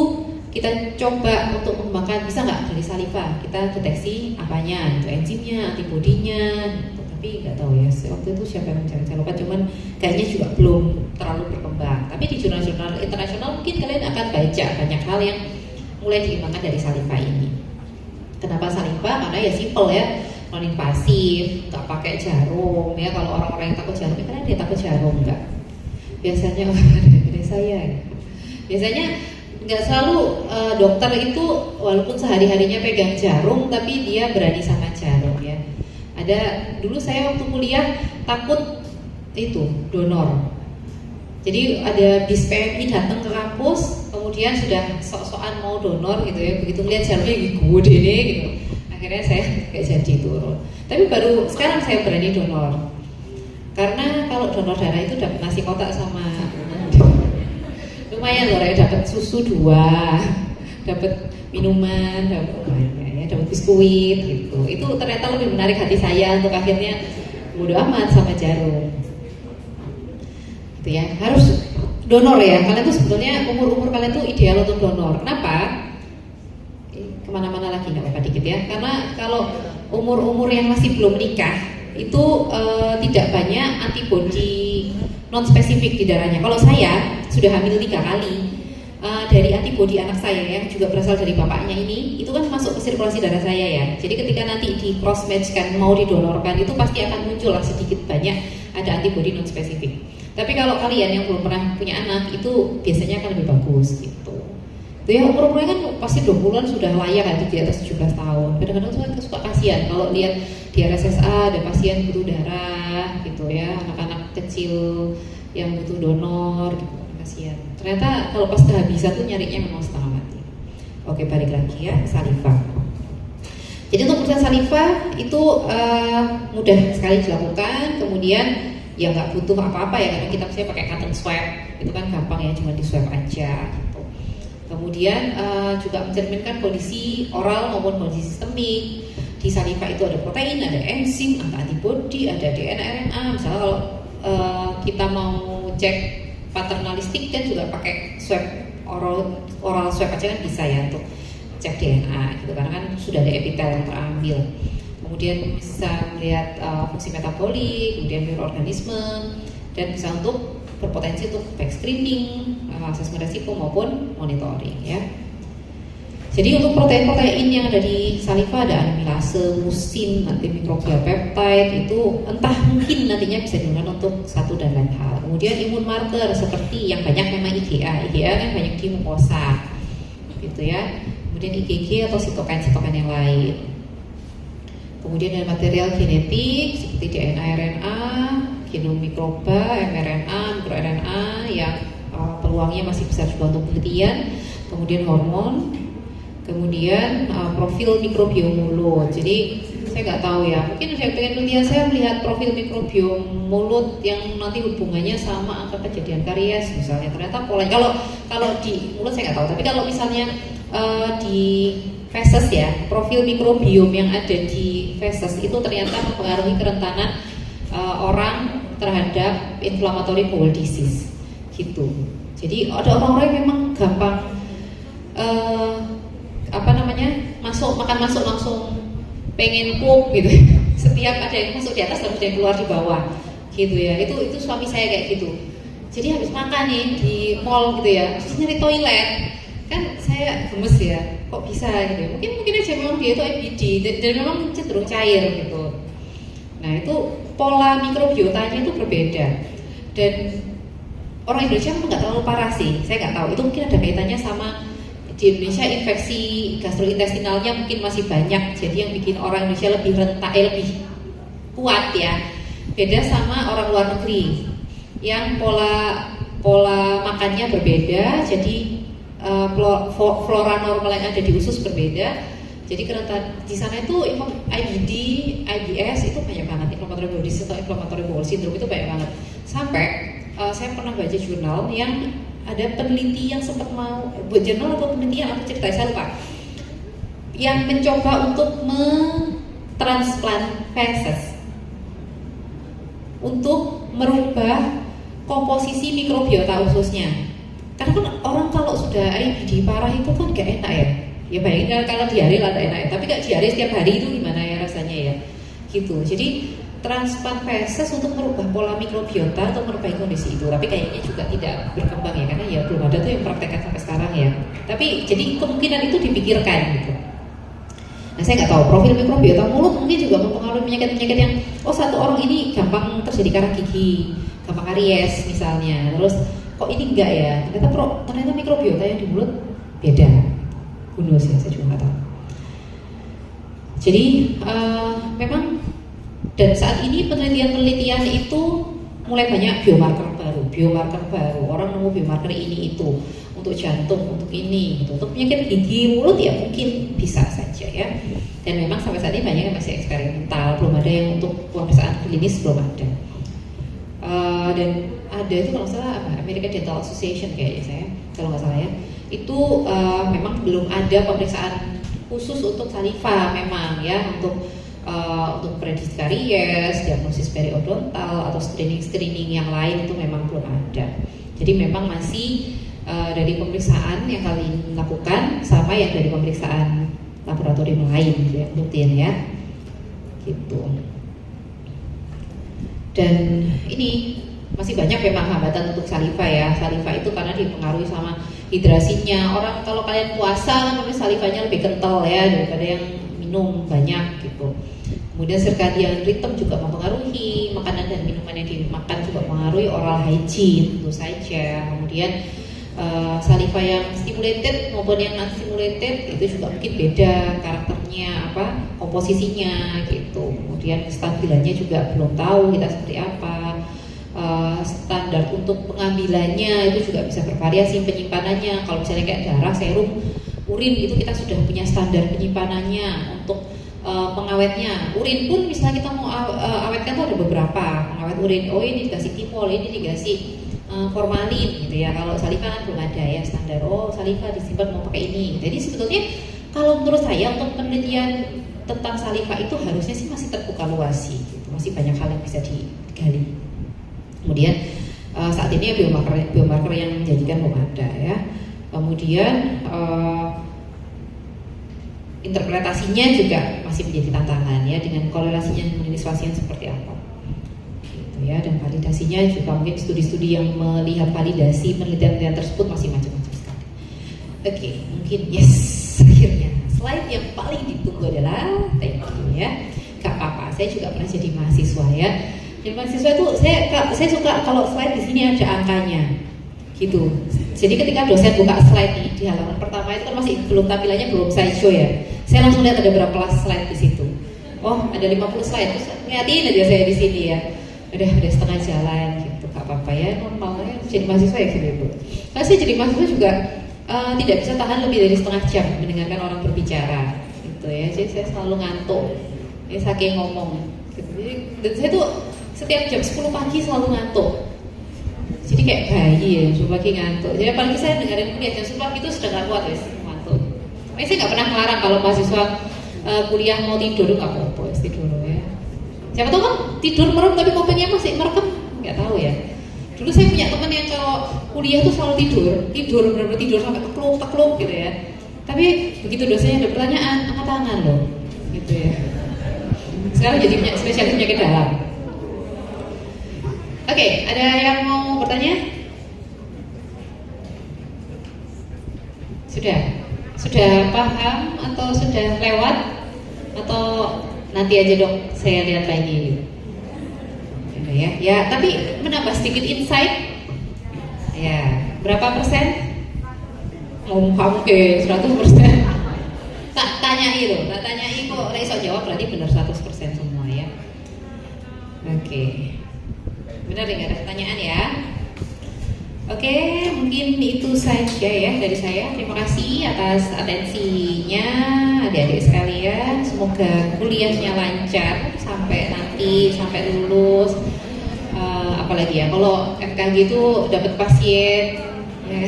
Speaker 1: kita coba untuk mengembangkan bisa nggak dari saliva kita deteksi apanya, itu enzimnya, antibodinya gitu. Tapi nggak tahu ya waktu itu siapa yang mencari, saya lupa, cuman kayaknya juga belum terlalu berkembang. Tapi di jurnal-jurnal internasional mungkin kalian akan baca banyak hal yang mulai dikembangkan dari saliva ini. Kenapa saliva? Karena ya simple ya, non invasif, nggak pakai jarum ya. Kalau orang-orang yang takut jarum, karena dia takut jarum nggak? Biasanya dari saya ya. Biasanya nggak selalu dokter itu walaupun sehari-harinya pegang jarum tapi dia berani sama jarum ya. Ada dulu saya waktu kuliah takut itu donor. Jadi ada bis PMI datang ke kampus, kemudian sudah sok-sokan mau donor gitu ya. Begitu melihat jarumnya gede deh gitu. Akhirnya saya nggak jadi turun. Tapi baru sekarang saya berani donor. Karena kalau donor darah itu dapat nasi kotak sama lumayan loh, dapat susu 2, dapat minuman, dapat biskuit gitu. Itu ternyata lebih menarik hati saya untuk akhirnya bodo amat sama jarum. Gitu ya. Harus donor ya. Kalian tuh sebetulnya umur kalian tuh ideal untuk donor. Kenapa? Kemana-mana lagi nggak apa-apa dikit ya. Karena kalau umur yang masih belum menikah itu tidak banyak antibodi non spesifik di darahnya. Kalau saya sudah hamil 3 kali, dari antibodi anak saya yang juga berasal dari bapaknya ini, itu kan masuk ke sirkulasi darah saya ya. Jadi ketika nanti di cross match kan mau didonorkan, itu pasti akan muncul lah sedikit banyak ada antibodi non spesifik. Tapi kalau kalian yang belum pernah punya anak, itu biasanya akan lebih bagus gitu. Itu ya umur-umurnya kan pasti 20-an sudah layak ya, di atas 17 tahun. Kadang-kadang saya suka kasihan kalau lihat di RSSA ada pasien butuh darah gitu ya, anak-anak kecil yang butuh donor gitu, kasihan. Ternyata kalau pas kehabisan tuh nyarinya memang setengah mati. Oke, balik lagi ya, saliva. Jadi untuk pemeriksaan saliva itu mudah sekali dilakukan. Kemudian ya nggak butuh apa-apa ya, karena kita misalnya pakai cotton swab, itu kan gampang ya, cuma di swab aja gitu. Kemudian juga mencerminkan kondisi oral maupun kondisi sistemik. Di saliva itu ada protein, ada enzim, ada antibodi, ada DNA, RNA. Misalnya kalau kita mau cek paternalistik kan juga pakai swab oral swab aja kan bisa ya untuk cek DNA gitu, karena kan sudah ada epitel yang terambil. Kemudian bisa melihat fungsi metabolik, kemudian mikroorganisme, dan bisa untuk berpotensi untuk baik screening, asesmen resiko maupun monitoring ya. Jadi untuk protein-protein yang ada di saliva ada amilase, musin, antimikrobial peptide, itu entah mungkin nantinya bisa digunakan untuk satu dan lain hal. Kemudian imun marker seperti yang banyak memang IgA kan banyak di mukosa gitu ya. Kemudian IgG atau sitokin yang lain. Kemudian ada material genetik seperti DNA, RNA, genom mikroba, mRNA, mikroRNA yang peluangnya masih besar juga untuk penelitian. Kemudian hormon. Kemudian profil mikrobiom mulut. Jadi saya nggak tahu ya, mungkin saya pengen penelitian saya melihat profil mikrobiom mulut yang nanti hubungannya sama angka kejadian karies misalnya. Ternyata pola kalau di mulut saya nggak tahu, tapi kalau misalnya di feses ya, profil mikrobiom yang ada di feses itu ternyata mempengaruhi kerentanan orang terhadap inflammatory bowel disease gitu. Jadi ada orang-orang yang memang gampang makan masuk langsung pengen pup gitu. Setiap ada yang masuk di atas harus ada yang keluar di bawah gitu ya. Itu suami saya kayak gitu. Jadi habis makan nih di mall gitu ya, terus nyari toilet, kan saya gemes ya, kok bisa gitu ya. Mungkin aja memang dia itu IBD dan memang cenderung cair gitu. Nah itu pola mikrobiotanya itu berbeda, dan orang Indonesia itu nggak terlalu parah sih, saya nggak tahu. Itu mungkin ada kaitannya sama di Indonesia infeksi gastrointestinalnya mungkin masih banyak, jadi yang bikin orang Indonesia lebih rentan, lebih kuat ya. Beda sama orang luar negeri yang pola makannya berbeda, jadi flora normal yang ada di usus berbeda. Jadi kerentan di sana itu IBD, IBS itu banyak banget, inflammatory bowel disease atau inflammatory bowel syndrome itu banyak banget. Sampai saya pernah baca jurnal yang ada peneliti yang sempat mau buat jurnal atau penelitian atau cerita saya lupa, yang mencoba untuk mentransplant feses untuk merubah komposisi mikrobiota ususnya. Karena kan orang kalau sudah IBD parah itu kan gak enak ya. Ya bayangin kalau diare lah enak ya. Tapi gak diare setiap hari itu gimana ya rasanya ya. Gitu. Jadi transplant feses untuk merubah pola mikrobiota atau merubah kondisi itu. Tapi kayaknya juga tidak berkembang ya, karena ya belum ada tuh yang praktekkan sampai sekarang ya. Tapi jadi kemungkinan itu dipikirkan gitu. Nah saya nggak tahu profil mikrobiota mulut mungkin juga mempengaruhi penyakit-penyakit yang satu orang ini gampang terjadi karang gigi, gampang karies misalnya. Terus kok ini enggak ya? Ternyata mikrobiota yang di mulut beda. Who ya, saya juga nggak tahu. Jadi memang dan saat ini penelitian itu mulai banyak biomarker baru. Orang nemu biomarker ini itu untuk jantung, untuk ini, gitu. Untuk penyakit gigi mulut ya mungkin bisa saja ya. Dan memang sampai saat ini banyak yang masih eksperimental, belum ada yang untuk pemeriksaan klinis belum ada. Dan ada itu kalau nggak salah American Dental Association kayaknya saya, kalau nggak salah ya. Itu memang belum ada pemeriksaan khusus untuk saliva memang ya, untuk prediksi karies, diagnosis periodontal atau screening yang lain itu memang belum ada. Jadi memang masih dari pemeriksaan yang kali ini lakukan sama yang dari pemeriksaan laboratorium lain gitu ya, rutin ya, gitu. Dan ini masih banyak memang hambatan untuk saliva ya. Saliva itu karena dipengaruhi sama hidrasinya. Orang kalau kalian puasa kan salivanya lebih kental ya daripada yang minum banyak gitu. Kemudian circadian rhythm juga mempengaruhi, makanan dan minuman yang dimakan juga mempengaruhi oral hygiene tentu saja. Kemudian saliva yang stimulated maupun yang non stimulated itu juga mungkin beda karakternya, komposisinya gitu. Kemudian kestabilannya juga belum tahu kita seperti apa. Standar untuk pengambilannya itu juga bisa bervariasi, penyimpanannya. Kalau misalnya kayak darah, serum, urin itu kita sudah punya standar penyimpanannya. Untuk pengawetnya, urin pun misalnya kita mau awetkan tuh ada beberapa pengawet urin. Ini dikasih timol, ini dikasih formalin gitu ya. Kalau saliva kan belum ada ya standar. Saliva disimpan mau pakai ini. Jadi sebetulnya kalau menurut saya untuk penelitian tentang saliva itu harusnya sih masih terbuka luas sih. Gitu. Masih banyak hal yang bisa digali. Kemudian saat ini biomarker yang menjanjikan belum ada ya. Kemudian interpretasinya juga masih menjadi tantangan ya, dengan korelasinya jenis pasien seperti apa. Gitu ya, dan validasinya juga mungkin studi-studi yang melihat validasi penelitian tersebut masih macam-macam sekali. Oke, mungkin yes, akhirnya slide yang paling ditunggu adalah thank you ya. Gak apa-apa, saya juga pernah jadi mahasiswa ya. Jadi mahasiswa itu saya suka kalau slide di sini ada angkanya, gitu. Jadi ketika dosen buka slide di halaman pertama itu kan masih belum tampilannya belum slideshow ya. Saya langsung lihat ada berapa slide di situ. Ada 50 slide. Terus ngeliatin aja saya di sini ya. Udah setengah jalan gitu. Gak apa-apa ya, normalnya jadi mahasiswa ya gitu. Karena saya jadi mahasiswa juga tidak bisa tahan lebih dari setengah jam mendengarkan orang berbicara gitu ya. Jadi saya selalu ngantuk. Ya saking ngomong gitu. Dan saya tuh setiap jam 10 pagi selalu ngantuk. Jadi kayak bayi ya, coba pagi ngantuk. Jadi apalagi saya dengerin kuliah jam 10 pagi itu sudah gak kuat ya, ngantuk. Tapi saya gak pernah ngelarang kalau mahasiswa kuliah mau tidur, gak apa-apa tidur ya. Siapa tahu kan tidur merem tapi kupingnya masih merekam, gak tahu ya. Dulu saya punya teman yang kalau kuliah tuh selalu tidur benar-benar tidur sampai tekluk gitu ya. Tapi begitu dosennya ada pertanyaan, angkat tangan loh, gitu ya. Sekarang jadi spesialis penyakit dalam. Oke, ada yang mau bertanya? Sudah paham atau sudah lewat? Atau nanti aja dok saya lihat lagi? Udah ya, ya tapi menambah sedikit insight. Ya, berapa persen? Mau kamu ke 100%? Tak tanyai loh, tak tanyai kok iso jawab berarti benar 100% semua ya. Oke. Benar nggak ada pertanyaan ya? Oke, mungkin itu saja ya dari saya. Terima kasih atas atensinya adik-adik sekalian. Semoga kuliahnya lancar sampai nanti sampai lulus. Apalagi ya, kalau FKG itu dapat pasien. Ya.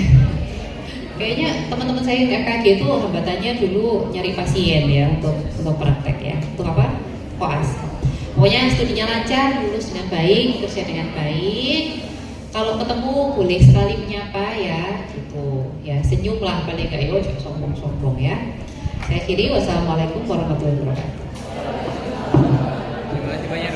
Speaker 1: Kayaknya teman-teman saya yang FKG itu hambatannya dulu nyari pasien ya untuk praktek ya. Untuk apa? Koas. Pokoknya studinya lancar, lulus dengan baik, kerja dengan baik. Kalau ketemu boleh sekali menyapa ya, gitu. Ya senyumlah paling nggak ya, jangan sombong-sombong ya. Saya akhiri, wassalamualaikum warahmatullahi wabarakatuh.
Speaker 4: Terima kasih banyak.